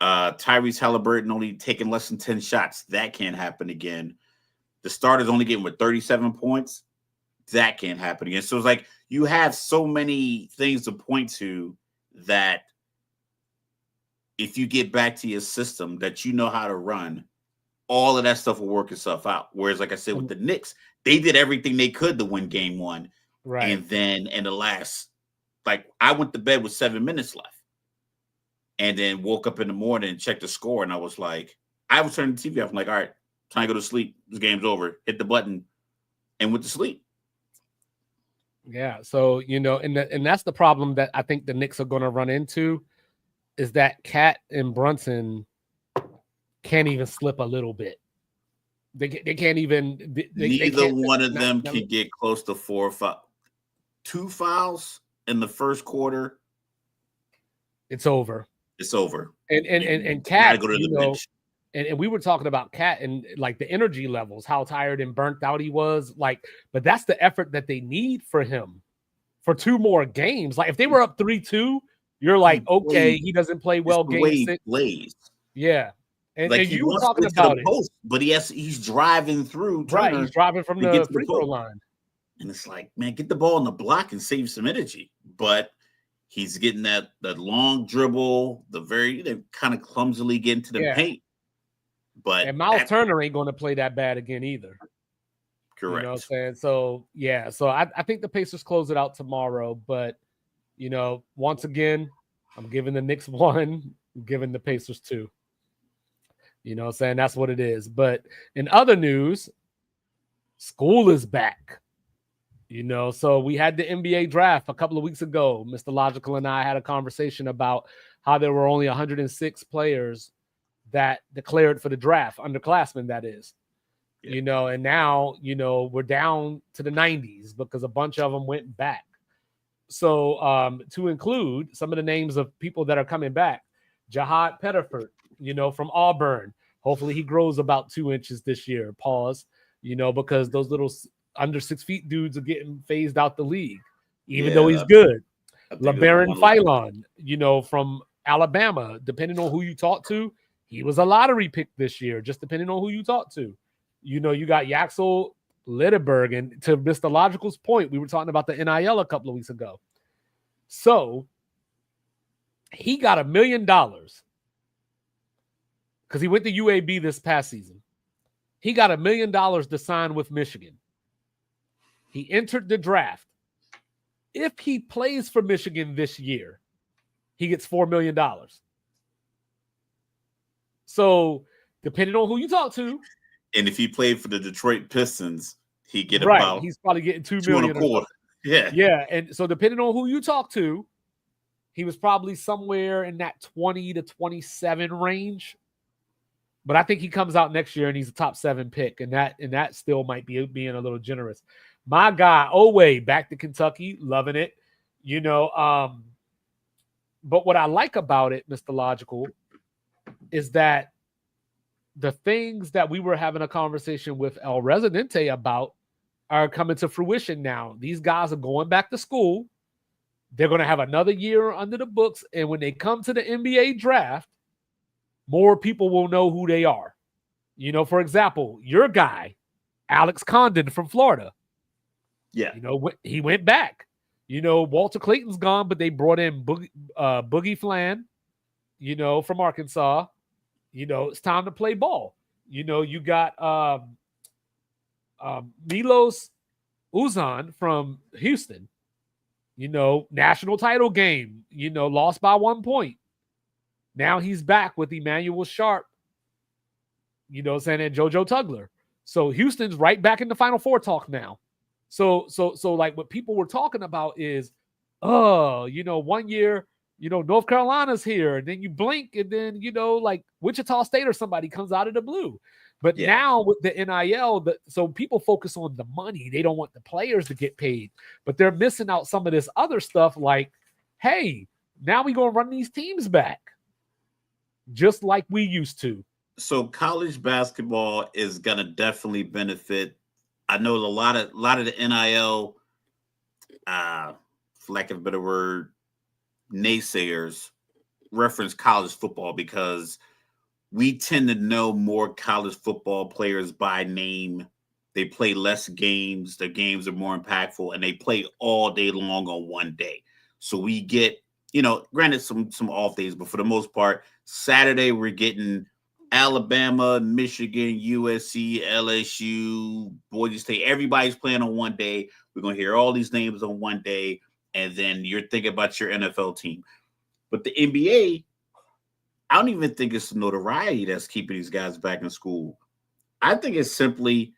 [SPEAKER 3] Tyrese Halliburton only taking less than 10 shots. That can't happen again. The starters only getting with 37 points. That can't happen again. So it's like you have so many things to point to that if you get back to your system that you know how to run, all of that stuff will work itself out. Whereas, like I said, with the Knicks, they did everything they could to win game 1.
[SPEAKER 4] right.
[SPEAKER 3] And then in the last, like, I went to bed with 7 minutes left and then woke up in the morning and checked the score. And I was like, I was turning the TV off. I'm like, all right, time to go to sleep. This game's over. Hit the button. and went to sleep.
[SPEAKER 4] Yeah. So, and that's the problem that I think the Knicks are going to run into is that Cat and Brunson can't even slip a little bit. They can't even. They
[SPEAKER 3] Neither
[SPEAKER 4] can't.
[SPEAKER 3] one of them can get close to 4 or 5. 2 fouls in the first quarter.
[SPEAKER 4] It's over.
[SPEAKER 3] It's over.
[SPEAKER 4] And Cat,
[SPEAKER 3] go to the bench.
[SPEAKER 4] And we were talking about Cat and like the energy levels, how tired and burnt out he was. Like, but that's the effort that they need for him for 2 more games. Like if they were up 3-2, you're like, okay, he doesn't play well game 6. Yeah. And you were talking about it.
[SPEAKER 3] Post, but he's driving through.
[SPEAKER 4] Right, he's driving from the free throw line.
[SPEAKER 3] And it's like, man, get the ball in the block and save some energy. But he's getting that long dribble, they kind of clumsily get into the paint.
[SPEAKER 4] And Miles Turner ain't going to play that bad again either.
[SPEAKER 3] Correct.
[SPEAKER 4] You know what I'm saying? So, yeah. So, I think the Pacers close it out tomorrow. But, once again, I'm giving the Knicks 1, I'm giving the Pacers 2. You know what I'm saying? That's what it is. But in other news, school is back. So we had the NBA draft a couple of weeks ago. Mr. Logical and I had a conversation about how there were only 106 players that declared for the draft, underclassmen, that is. Yeah. And now, we're down to the 90s because a bunch of them went back. So to include some of the names of people that are coming back, Jahad Pettiford, from Auburn. Hopefully he grows about 2 inches this year. Pause. Because those little under 6 feet dudes are getting phased out the league, even though he's good. LeBaron Philon, from Alabama, depending on who you talk to, he was a lottery pick this year, just depending on who you talk to. You got Yaxel Litterberg, and to Mr. Logical's point, we were talking about the NIL a couple of weeks ago. So he got $1 million because he went to UAB this past season. He got $1 million to sign with Michigan. He entered the draft. If he plays for Michigan this year, he gets $4 million. So, depending on who you talk to.
[SPEAKER 3] And if he played for the Detroit Pistons, he'd get
[SPEAKER 4] about he's probably getting $2 million.
[SPEAKER 3] Yeah.
[SPEAKER 4] Yeah. And so, depending on who you talk to, he was probably somewhere in that 20 to 27 range. But I think he comes out next year and he's a top 7 pick. And that still might be being a little generous. My guy, Owe, back to Kentucky, loving it. But what I like about it, Mr. Logical, is that the things that we were having a conversation with El Residente about are coming to fruition now. These guys are going back to school. They're going to have another year under the books. And when they come to the NBA draft, more people will know who they are. For example, your guy, Alex Condon from Florida.
[SPEAKER 3] Yeah.
[SPEAKER 4] He went back. Walter Clayton's gone, but they brought in Boogie Flan, from Arkansas. It's time to play ball. You got Milos Uzan from Houston. National title game, lost by 1 point. Now he's back with Emmanuel Sharp, and JoJo Tugler. So Houston's right back in the Final Four talk now. So like what people were talking about is, 1 year, North Carolina's here, and then you blink, and then, like Wichita State or somebody comes out of the blue. But now with the NIL, so people focus on the money. They don't want the players to get paid, but they're missing out some of this other stuff like, hey, now we're going to run these teams back just like we used to.
[SPEAKER 3] So college basketball is going to definitely benefit. I know a lot of the NIL, for lack of a better word, naysayers reference college football because we tend to know more college football players by name. They play less games. Their games are more impactful, and they play all day long on one day. So we get, granted some off days, but for the most part, Saturday we're getting Alabama, Michigan, USC, LSU, Boise State. Everybody's playing on one day. We're going to hear all these names on one day, and then you're thinking about your NFL team. But the NBA, I don't even think it's the notoriety that's keeping these guys back in school. I think it's simply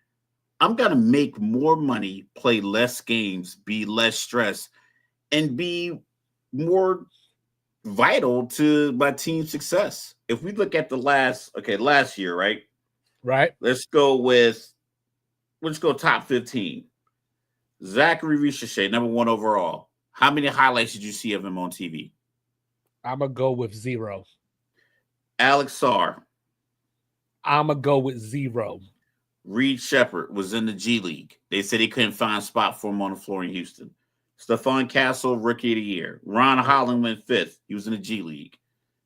[SPEAKER 3] I'm gonna make more money, play less games, be less stressed, and be more vital to my team's success. If we look at the last year, right?
[SPEAKER 4] Right.
[SPEAKER 3] Let's go top 15. Zachary Ricochet, number one overall. How many highlights did you see of him on TV?
[SPEAKER 4] I'm going to go with 0.
[SPEAKER 3] Alex Sarr.
[SPEAKER 4] I'm going to go with 0.
[SPEAKER 3] Reed Shepard was in the G League. They said he couldn't find a spot for him on the floor in Houston. Stephon Castle, Rookie of the Year. Ron Holland went 5th. He was in the G League.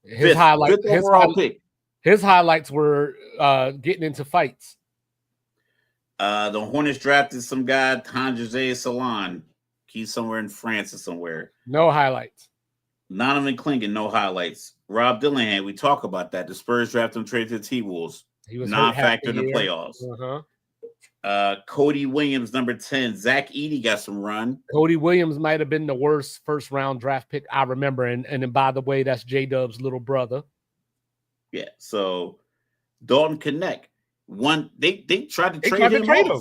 [SPEAKER 4] His
[SPEAKER 3] overall pick.
[SPEAKER 4] His highlights were getting into fights.
[SPEAKER 3] The Hornets drafted some guy, Tanjay Salon. He's somewhere in France or somewhere.
[SPEAKER 4] No highlights.
[SPEAKER 3] Donovan Clingan, no highlights. Rob Dillingham, we talk about that. The Spurs drafted him, traded to the T-Wolves.
[SPEAKER 4] He was
[SPEAKER 3] non-factor in the playoffs. Cody Williams, number 10. Zach Edey got some run.
[SPEAKER 4] Cody Williams might have been the worst first-round draft pick I remember. And then, by the way, that's J-Dub's little brother.
[SPEAKER 3] Yeah, so Dalton Knecht. They tried to trade him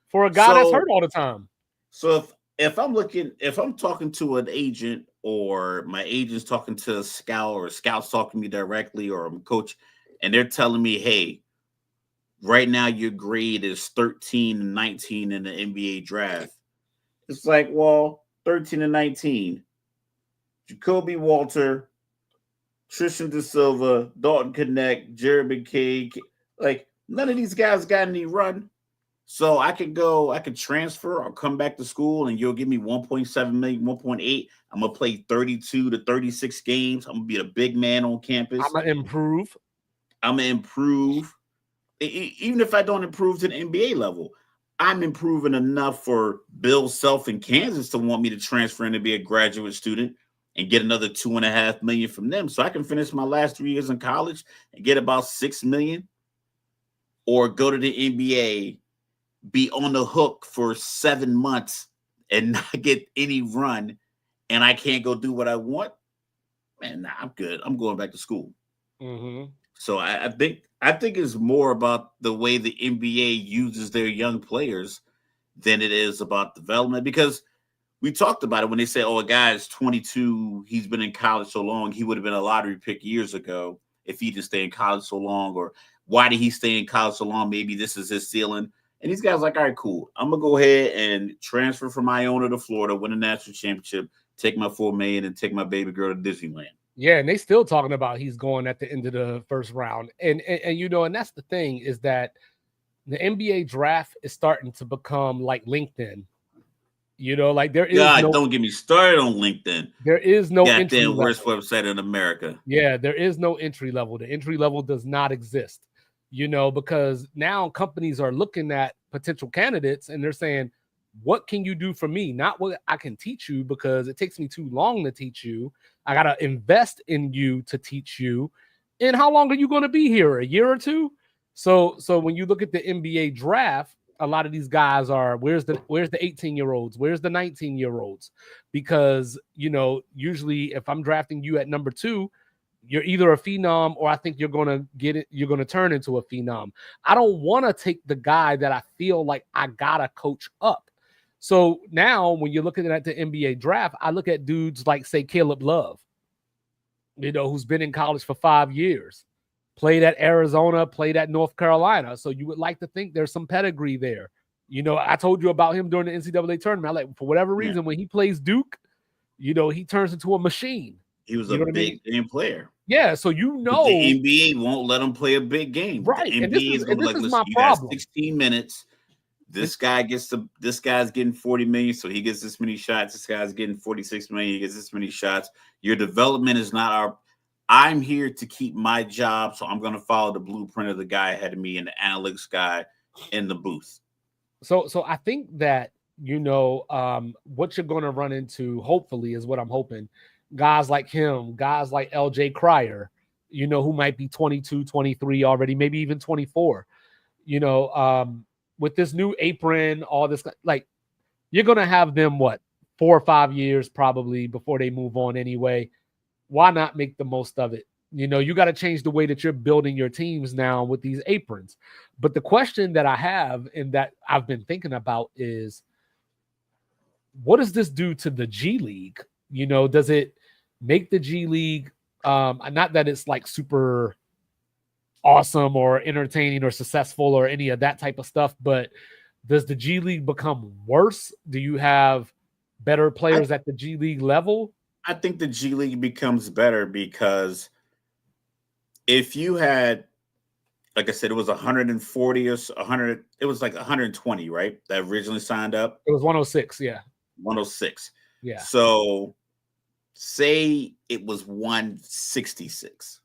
[SPEAKER 4] for a guy that's hurt all the time.
[SPEAKER 3] So if I'm talking to an agent, or my agent's talking to a scout, or a scout's talking to me directly, or I'm a coach, and they're telling me, hey, right now your grade is 13 and 19 in the NBA draft. It's like, well, 13 and 19. Jacoby Walter, Tristan Da Silva, Dalton Knecht, Jared McKay, like none of these guys got any run. So I could transfer or come back to school and you'll give me 1.7 million, 1.8. I'm going to play 32 to 36 games. I'm going to be a big man on campus.
[SPEAKER 4] I'm going to improve.
[SPEAKER 3] Even if I don't improve to the NBA level, I'm improving enough for Bill Self in Kansas to want me to transfer and to be a graduate student and get another $2.5 million from them. So I can finish my last 3 years in college and get about $6 million, or go to the NBA, be on the hook for 7 months and not get any run, and I can't go do what I want. Man, nah, I'm good. I'm going back to school.
[SPEAKER 4] Mm-hmm.
[SPEAKER 3] So I think it's more about the way the NBA uses their young players than it is about development, because we talked about it when they say, oh, a guy is 22, he's been in college so long, he would have been a lottery pick years ago if he didn't stay in college so long, or why did he stay in college so long? Maybe this is his ceiling. And these guys are like, all right, cool. I'm going to go ahead and transfer from Iona to Florida, win a national championship, take my $4 million, and take my baby girl to Disneyland.
[SPEAKER 4] Yeah, and they still talking about he's going at the end of the first round. And you know, and that's the thing, is that the NBA draft is starting to become like LinkedIn. You know, like there is
[SPEAKER 3] don't get me started on LinkedIn.
[SPEAKER 4] There is no entry level.
[SPEAKER 3] Worst website in America.
[SPEAKER 4] Yeah, there is no entry level. The entry level does not exist. You know, because now companies are looking at potential candidates and they're saying, what can you do for me? Not what I can teach you, because it takes me too long to teach you. I got to invest in you to teach you. And how long are you going to be here? A year or two? So when you look at the NBA draft, a lot of these guys are, where's the 18-year-olds? Where's the 19-year-olds? Because, you know, usually if I'm drafting you at number 2, you're either a phenom, or I think you're going to turn into a phenom. I don't want to take the guy that I feel like I got to coach up. So now when you're looking at the NBA draft, I look at dudes like, say, Caleb Love, you know, who's been in college for 5 years, played at Arizona, played at North Carolina. So you would like to think there's some pedigree there. You know, I told you about him during the NCAA tournament. I like, for whatever reason, when he plays Duke, you know, he turns into a machine.
[SPEAKER 3] He was a big game player.
[SPEAKER 4] Yeah, so you know,
[SPEAKER 3] but the NBA won't let him play a big game.
[SPEAKER 4] Right.
[SPEAKER 3] The NBA is going to be like, listen, you got 16 minutes. This guy's getting 40 million, so he gets this many shots. This guy's getting 46 million, he gets this many shots. Your development is not I'm here to keep my job, so I'm going to follow the blueprint of the guy ahead of me and the analytics guy in the booth.
[SPEAKER 4] So I think that, you know, what you're going to run into, hopefully, is what I'm hoping. Guys like him, guys like LJ Cryer, you know, who might be 22, 23 already, maybe even 24, you know, with this new apron, all this, like, you're going to have them, 4 or 5 years probably before they move on anyway. Why not make the most of it? You got to change the way that you're building your teams now with these aprons. But the question that I have and that I've been thinking about is, what does this do to the G League? Does it make the G League, not that it's like super awesome or entertaining or successful or any of that type of stuff, but does the G League become worse? Do you have better players at the G League level?
[SPEAKER 3] I think the G League becomes better because if you had, like I said, it was 140 or 100, it was like 120, right? That originally signed up.
[SPEAKER 4] It was 106, yeah.
[SPEAKER 3] 106.
[SPEAKER 4] Yeah.
[SPEAKER 3] So say it was 166.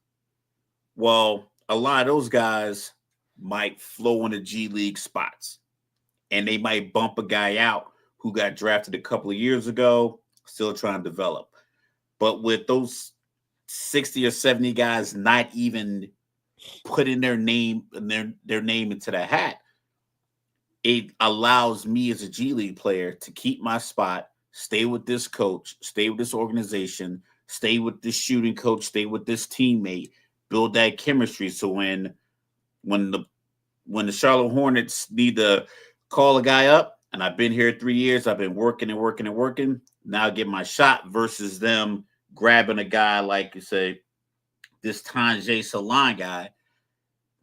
[SPEAKER 3] Well, a lot of those guys might flow into G League spots, and they might bump a guy out who got drafted a couple of years ago, still trying to develop. But with those 60 or 70 guys not even putting their name and their name into the hat, it allows me as a G League player to keep my spot, stay with this coach, stay with this organization, stay with this shooting coach, stay with this teammate, build that chemistry. So when the Charlotte Hornets need to call a guy up, and I've been here 3 years, I've been working and working and working, now I get my shot versus them grabbing a guy like, you say, this Tanjay Salon guy.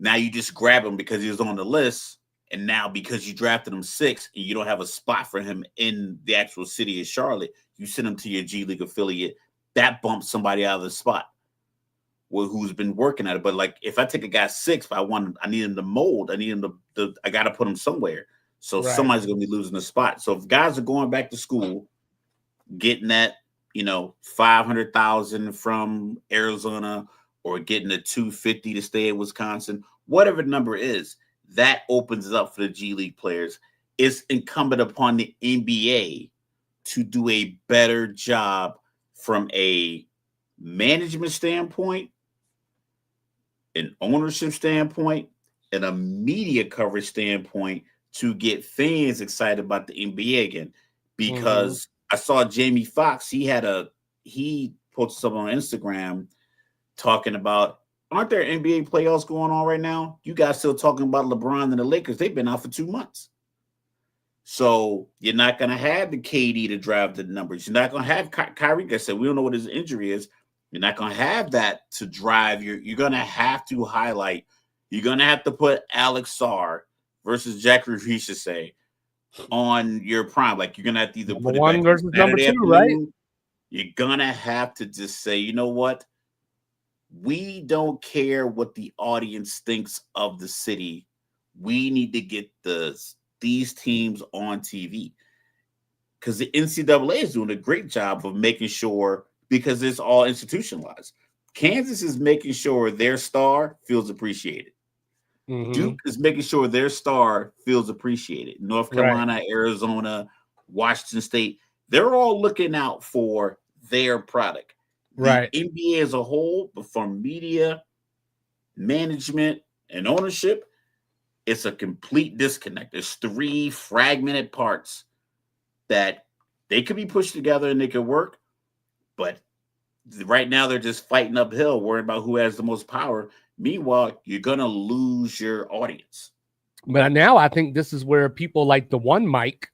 [SPEAKER 3] Now you just grab him because he was on the list, and now because you drafted him 6 and you don't have a spot for him in the actual city of Charlotte, you send him to your G League affiliate. That bumps somebody out of the spot who's been working at it. But like if I take a guy 6, I need him to mold. I need him to I got to put him somewhere. So somebody's going to be losing the spot. So if guys are going back to school, getting that, 500,000 from Arizona or getting a 250 to stay at Wisconsin, whatever the number is, that opens it up for the G League players. It's incumbent upon the NBA to do a better job from a management standpoint, an ownership standpoint, and a media coverage standpoint to get fans excited about the NBA again. Because I saw Jamie Foxx, he posted something on Instagram talking about, aren't there NBA playoffs going on right now? You guys still talking about LeBron and the Lakers? They've been out for 2 months. So you're not going to have the KD to drive the numbers. You're not going to have Kyrie. Like I said, we don't know what his injury is. You're not going to have that to drive. You're going to have to highlight. You're going to have to put Alex Sarr versus Jack Reese on your prime. Like you're going to have to either put it
[SPEAKER 4] one versus number 2, right?
[SPEAKER 3] You're going to have to just say, you know what? We don't care what the audience thinks of the city. We need to get these teams on TV, because the NCAA is doing a great job of making sure, because it's all institutionalized. Kansas is making sure their star feels appreciated. Duke is making sure their star feels appreciated. North Carolina, Arizona, Washington State, they're all looking out for their product. The NBA as a whole, but from media, management, and ownership, it's a complete disconnect. There's 3 fragmented parts that they could be pushed together and they could work, but right now they're just fighting uphill, worrying about who has the most power. Meanwhile, you're going to lose your audience.
[SPEAKER 4] But now I think this is where people like the one Mike,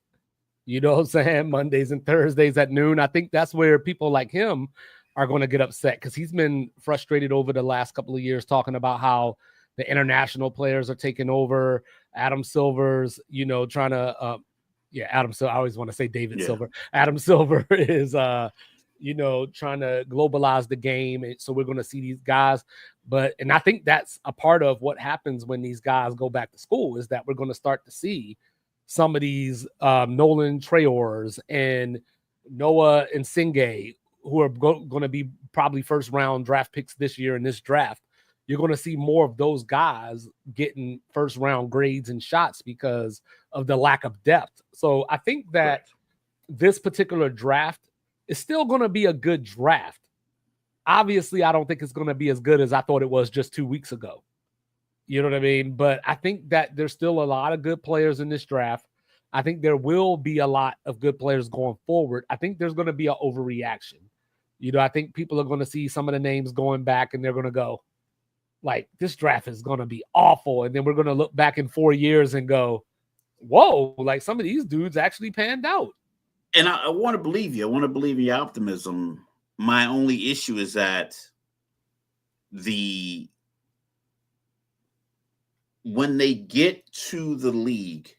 [SPEAKER 4] you know what I'm saying, Mondays and Thursdays at noon, I think that's where people like him are going to get upset, because he's been frustrated over the last couple of years talking about how the international players are taking over. Adam Silver's, trying to, Adam Silver. I always want to say David Silver. Adam Silver is, trying to globalize the game. And so we're going to see these guys. And I think that's a part of what happens when these guys go back to school, is that we're going to start to see some of these Nolan Traors and Noah and Singay, who are going to be probably first round draft picks this year in this draft. You're going to see more of those guys getting first round grades and shots because of the lack of depth. So I think that this particular draft is still going to be a good draft. Obviously, I don't think it's going to be as good as I thought it was just 2 weeks ago. You know what I mean? But I think that there's still a lot of good players in this draft. I think there will be a lot of good players going forward. I think there's going to be an overreaction. I think people are going to see some of the names going back and they're going to go, like, this draft is going to be awful. And then we're going to look back in 4 years and go, whoa, like some of these dudes actually panned out.
[SPEAKER 3] And I want to believe you. I want to believe in your optimism. My only issue is that when they get to the league,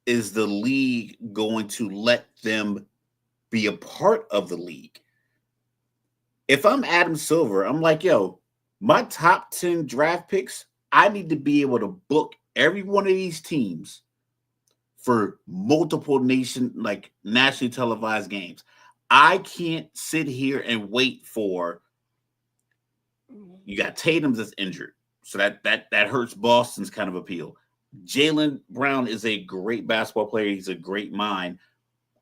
[SPEAKER 3] is the league going to let them be a part of the league? If I'm Adam Silver, I'm like, yo, my top 10 draft picks, I need to be able to book every one of these teams for multiple nationally televised games. I can't sit here and wait for, you got Tatum that's injured. So that hurts Boston's kind of appeal. Jaylen Brown is a great basketball player. He's a great mind.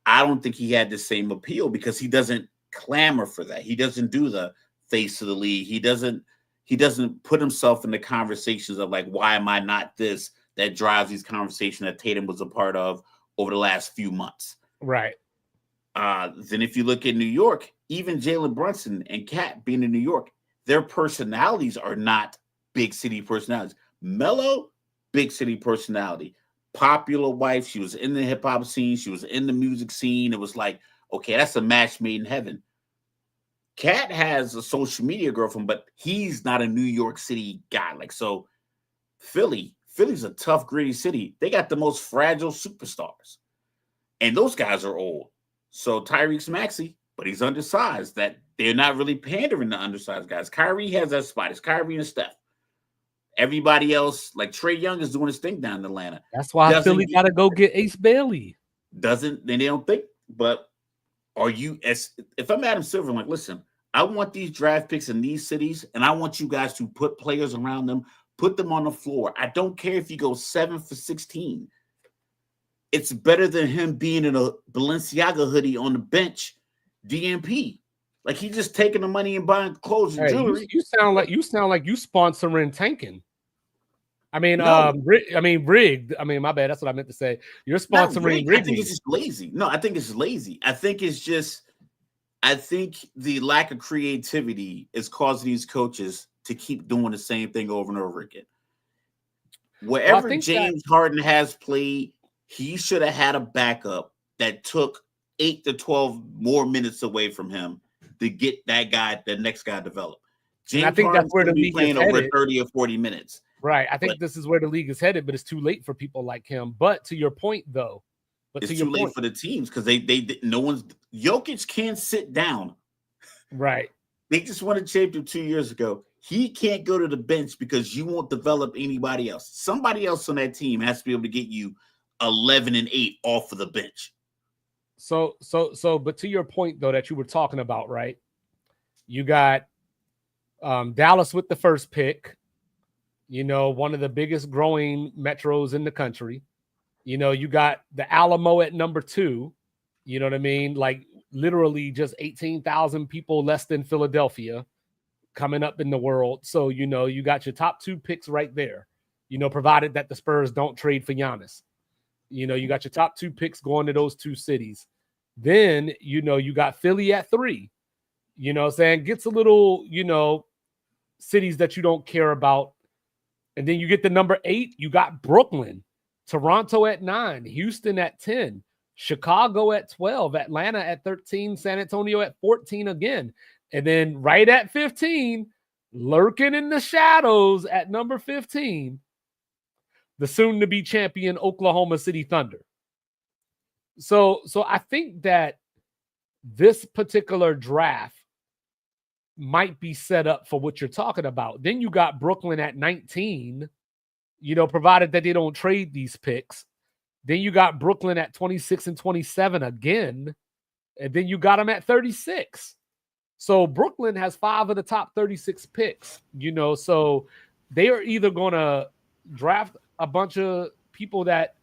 [SPEAKER 3] I don't think he had the same appeal because he doesn't clamor for that. He doesn't do the face of the league. He doesn't put himself in the conversations of like, why am I not this? That drives these conversations that Tatum was a part of over the last few months.
[SPEAKER 4] Right.
[SPEAKER 3] Then if you look at New York, even Jalen Brunson and Kat being in New York, their personalities are not big city personalities. Melo, big city personality. Popular wife. She was in the hip hop scene. She was in the music scene. It was like, okay, that's a match made in heaven. Kat has a social media girlfriend, but he's not a New York City guy. Like, so Philly's a tough, gritty city. They got the most fragile superstars. And those guys are old. So Tyrese Maxey, but he's undersized. That they're not really pandering to undersized guys. Kyrie has that spot. It's Kyrie and Steph. Everybody else, like Trae Young, is doing his thing down in Atlanta.
[SPEAKER 4] That's why Philly got to go get Ace Bailey.
[SPEAKER 3] They don't think. But if I'm Adam Silver, I'm like, listen, I want these draft picks in these cities, and I want you guys to put players around them, put them on the floor. I don't care if you go 7 for 16. It's better than him being in a Balenciaga hoodie on the bench, DMP. Like, he's just taking the money and buying clothes and jewelry.
[SPEAKER 4] You sound like you sponsoring tanking. I mean, no. Rigged. I mean, my bad. That's what I meant to say. You're sponsoring rigged.
[SPEAKER 3] I think it's just lazy. No, I think it's lazy. I think the lack of creativity is causing these coaches to keep doing the same thing over and over again. Wherever James Harden has played, he should have had a backup that took 8 to 12 more minutes away from him to get the next guy developed. James
[SPEAKER 4] I think
[SPEAKER 3] Harden's
[SPEAKER 4] that's where the league
[SPEAKER 3] playing
[SPEAKER 4] is
[SPEAKER 3] over
[SPEAKER 4] headed.
[SPEAKER 3] 30 or 40 minutes.
[SPEAKER 4] Right. I think this is where the league is headed, but it's too late for people like him. But to your point, though,
[SPEAKER 3] it's too late for the teams because Jokic can't sit down.
[SPEAKER 4] Right.
[SPEAKER 3] They just won a championship 2 years ago. He can't go to the bench because you won't develop anybody else. Somebody else on that team has to be able to get you 11 and 8 off of the bench.
[SPEAKER 4] So, but to your point, though, that you were talking about, right? You got Dallas with the first pick, one of the biggest growing metros in the country. You got the Alamo at number 2. You know what I mean? Like, literally just 18,000 people less than Philadelphia coming up in the world. So, you got your top 2 picks right there, provided that the Spurs don't trade for Giannis. You got your top 2 picks going to those 2 cities. Then, you got Philly at 3. Gets a little, cities that you don't care about. And then you get the number 8. You got Brooklyn, Toronto at 9, Houston at 10, Chicago at 12, Atlanta at 13, San Antonio at 14 again. And then right at 15, lurking in the shadows at number 15, the soon-to-be champion Oklahoma City Thunder. So I think that this particular draft might be set up for what you're talking about. Then you got Brooklyn at 19, provided that they don't trade these picks. Then you got Brooklyn at 26 and 27 again. And then you got them at 36. So Brooklyn has 5 of the top 36 picks, so they are either going to draft a bunch of people that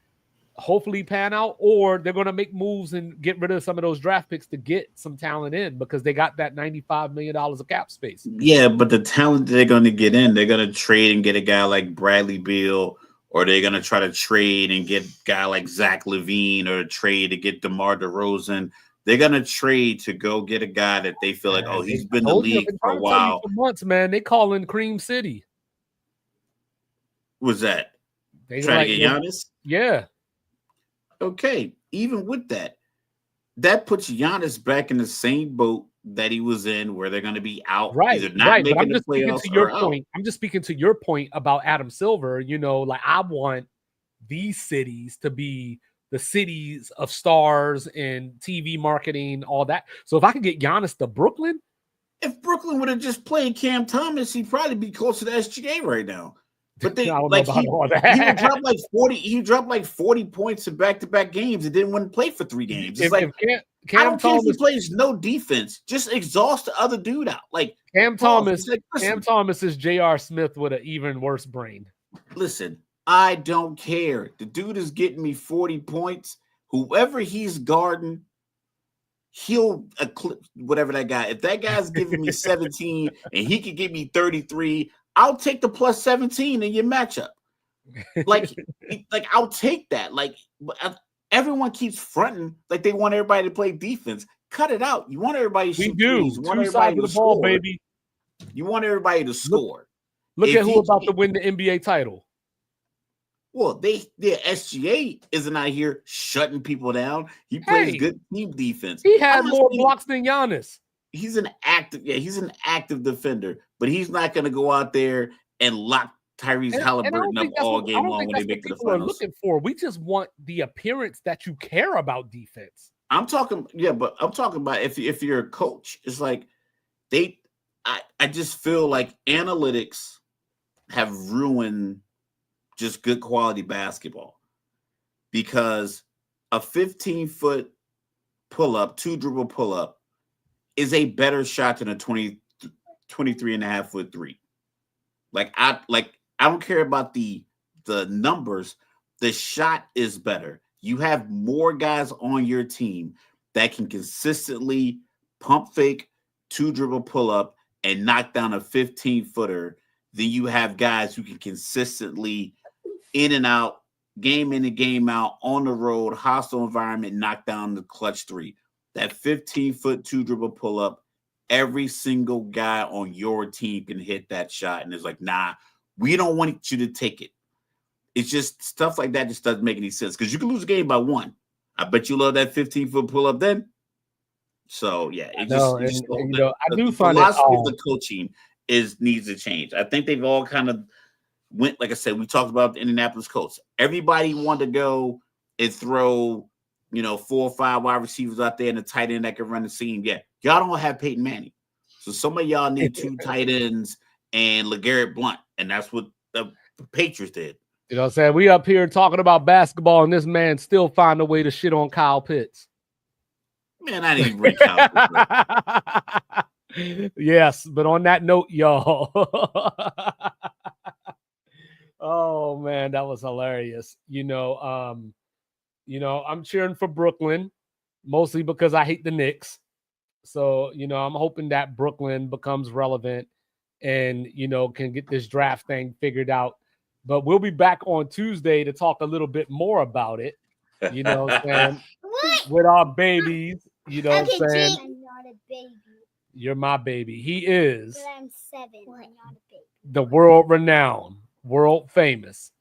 [SPEAKER 4] hopefully pan out, or they're going to make moves and get rid of some of those draft picks to get some talent in because they got that $95 million of cap space.
[SPEAKER 3] Yeah, but the talent they're going to get in, they're going to trade and get a guy like Bradley Beal, or they're going to try to trade and get a guy like Zach LaVine, or trade to get DeMar DeRozan. They're gonna trade to go get a guy that they feel like, oh, he's been in the league for a while.
[SPEAKER 4] For months, man. They calling Cream City.
[SPEAKER 3] What's that?
[SPEAKER 4] They
[SPEAKER 3] trying to get Giannis?
[SPEAKER 4] Yeah.
[SPEAKER 3] Okay. Even with that, that puts Giannis back in the same boat that he was in, where they're going to be out,
[SPEAKER 4] right?
[SPEAKER 3] Either not making the playoffs
[SPEAKER 4] to your
[SPEAKER 3] or
[SPEAKER 4] point.
[SPEAKER 3] out.
[SPEAKER 4] I'm just speaking to your point about Adam Silver. You know, like I want these cities to be the cities of stars and TV marketing, all that. So if I could get Giannis to Brooklyn,
[SPEAKER 3] if Brooklyn would have just played Cam Thomas, he'd probably be closer to SGA right now. But they like he would drop like 40. He dropped like 40 points in back-to-back games and didn't want to play for 3 games. It's
[SPEAKER 4] if Cam
[SPEAKER 3] Thomas, care if he plays no defense, just exhaust the other dude out. Like
[SPEAKER 4] Cam Thomas, like, Cam Thomas is J.R. Smith with an even worse brain.
[SPEAKER 3] Listen, I don't care. The dude is getting me 40 points. Whoever he's guarding, he'll eclipse whatever that guy. If that guy's giving me 17 and he can give me 33, I'll take the plus 17 in your matchup. Like I'll take that. Like everyone keeps fronting like they want everybody to play defense. Cut it out. You want everybody to shoot threes. You want everybody to score. Ball, baby. You want everybody to score.
[SPEAKER 4] Look at who about to win the NBA title.
[SPEAKER 3] Well, their SGA isn't out here shutting people down. He plays good team defense.
[SPEAKER 4] He had more blocks than Giannis.
[SPEAKER 3] He's an active defender, but he's not going to go out there and lock Tyrese Halliburton up all game long when they make the finals.
[SPEAKER 4] Looking for. We just want the appearance that you care about defense.
[SPEAKER 3] I'm talking about if you're a coach, it's like I just feel like analytics have ruined just good quality basketball, because a 15-foot pull-up, 2-dribble pull-up is a better shot than a 23.5-foot 3. I don't care about the numbers. The shot is better. You have more guys on your team that can consistently pump fake, 2-dribble pull-up, and knock down a 15-footer than you have guys who can consistently in and out, game in and game out, on the road, hostile environment, knock down the clutch 3. That 15-foot 2-dribble pull-up, every single guy on your team can hit that shot. And it's like, nah, we don't want you to take it. It's just stuff like that just doesn't make any sense, because you can lose a game by 1. I bet you love that 15-foot pull-up then. So, yeah.
[SPEAKER 4] I do find
[SPEAKER 3] the philosophy of the coaching needs to change. I think they've all kind of went, like I said, we talked about the Indianapolis Colts. Everybody wanted to go and throw, 4 or 5 wide receivers out there and a tight end that can run the seam. Yeah, y'all don't have Peyton Manning. So some of y'all need 2 tight ends and LeGarrette Blount, and that's what the Patriots did.
[SPEAKER 4] You know what I'm saying? We up here talking about basketball, and this man still find a way to shit on Kyle Pitts.
[SPEAKER 3] Man, I didn't even bring Kyle
[SPEAKER 4] Pitts. Yes, but on that note, y'all. Oh man, that was hilarious. I'm cheering for Brooklyn, mostly because I hate the Knicks. So, I'm hoping that Brooklyn becomes relevant and, can get this draft thing figured out. But we'll be back on Tuesday to talk a little bit more about it. You know what I'm saying? With our babies, you know what I'm saying?
[SPEAKER 1] I'm not a baby.
[SPEAKER 4] You're my baby. He is.
[SPEAKER 1] But I'm 7. I'm not a baby.
[SPEAKER 4] The world renowned, world famous.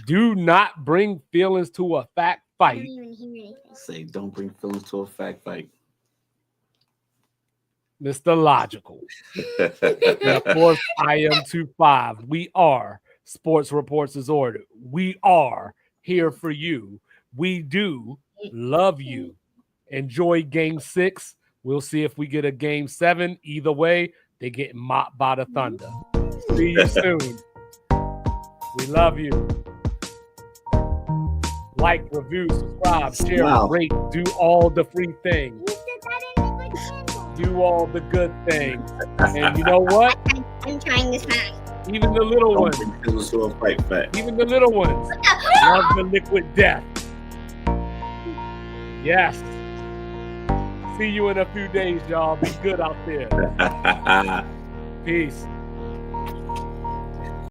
[SPEAKER 4] Do not bring feelings to a fact fight.
[SPEAKER 1] I don't even hear anything.
[SPEAKER 3] Say, don't bring feelings to a fact fight.
[SPEAKER 4] Mr. Logical. And of course, I am 25. We are Sports Reports as Ordered. We are here for you. We do love you. Enjoy Game 6. We'll see if we get a Game 7. Either way, they get mopped by the Thunder. See you soon. We love you. Like, review, subscribe, share, rate, do all the free things.
[SPEAKER 1] You said that in English.
[SPEAKER 4] Do all the good things. And you know what?
[SPEAKER 1] I'm trying this fast.
[SPEAKER 4] Even the little ones. Even the little ones. Love the liquid death. Yes. See you in a few days, y'all. Be good out there. Peace.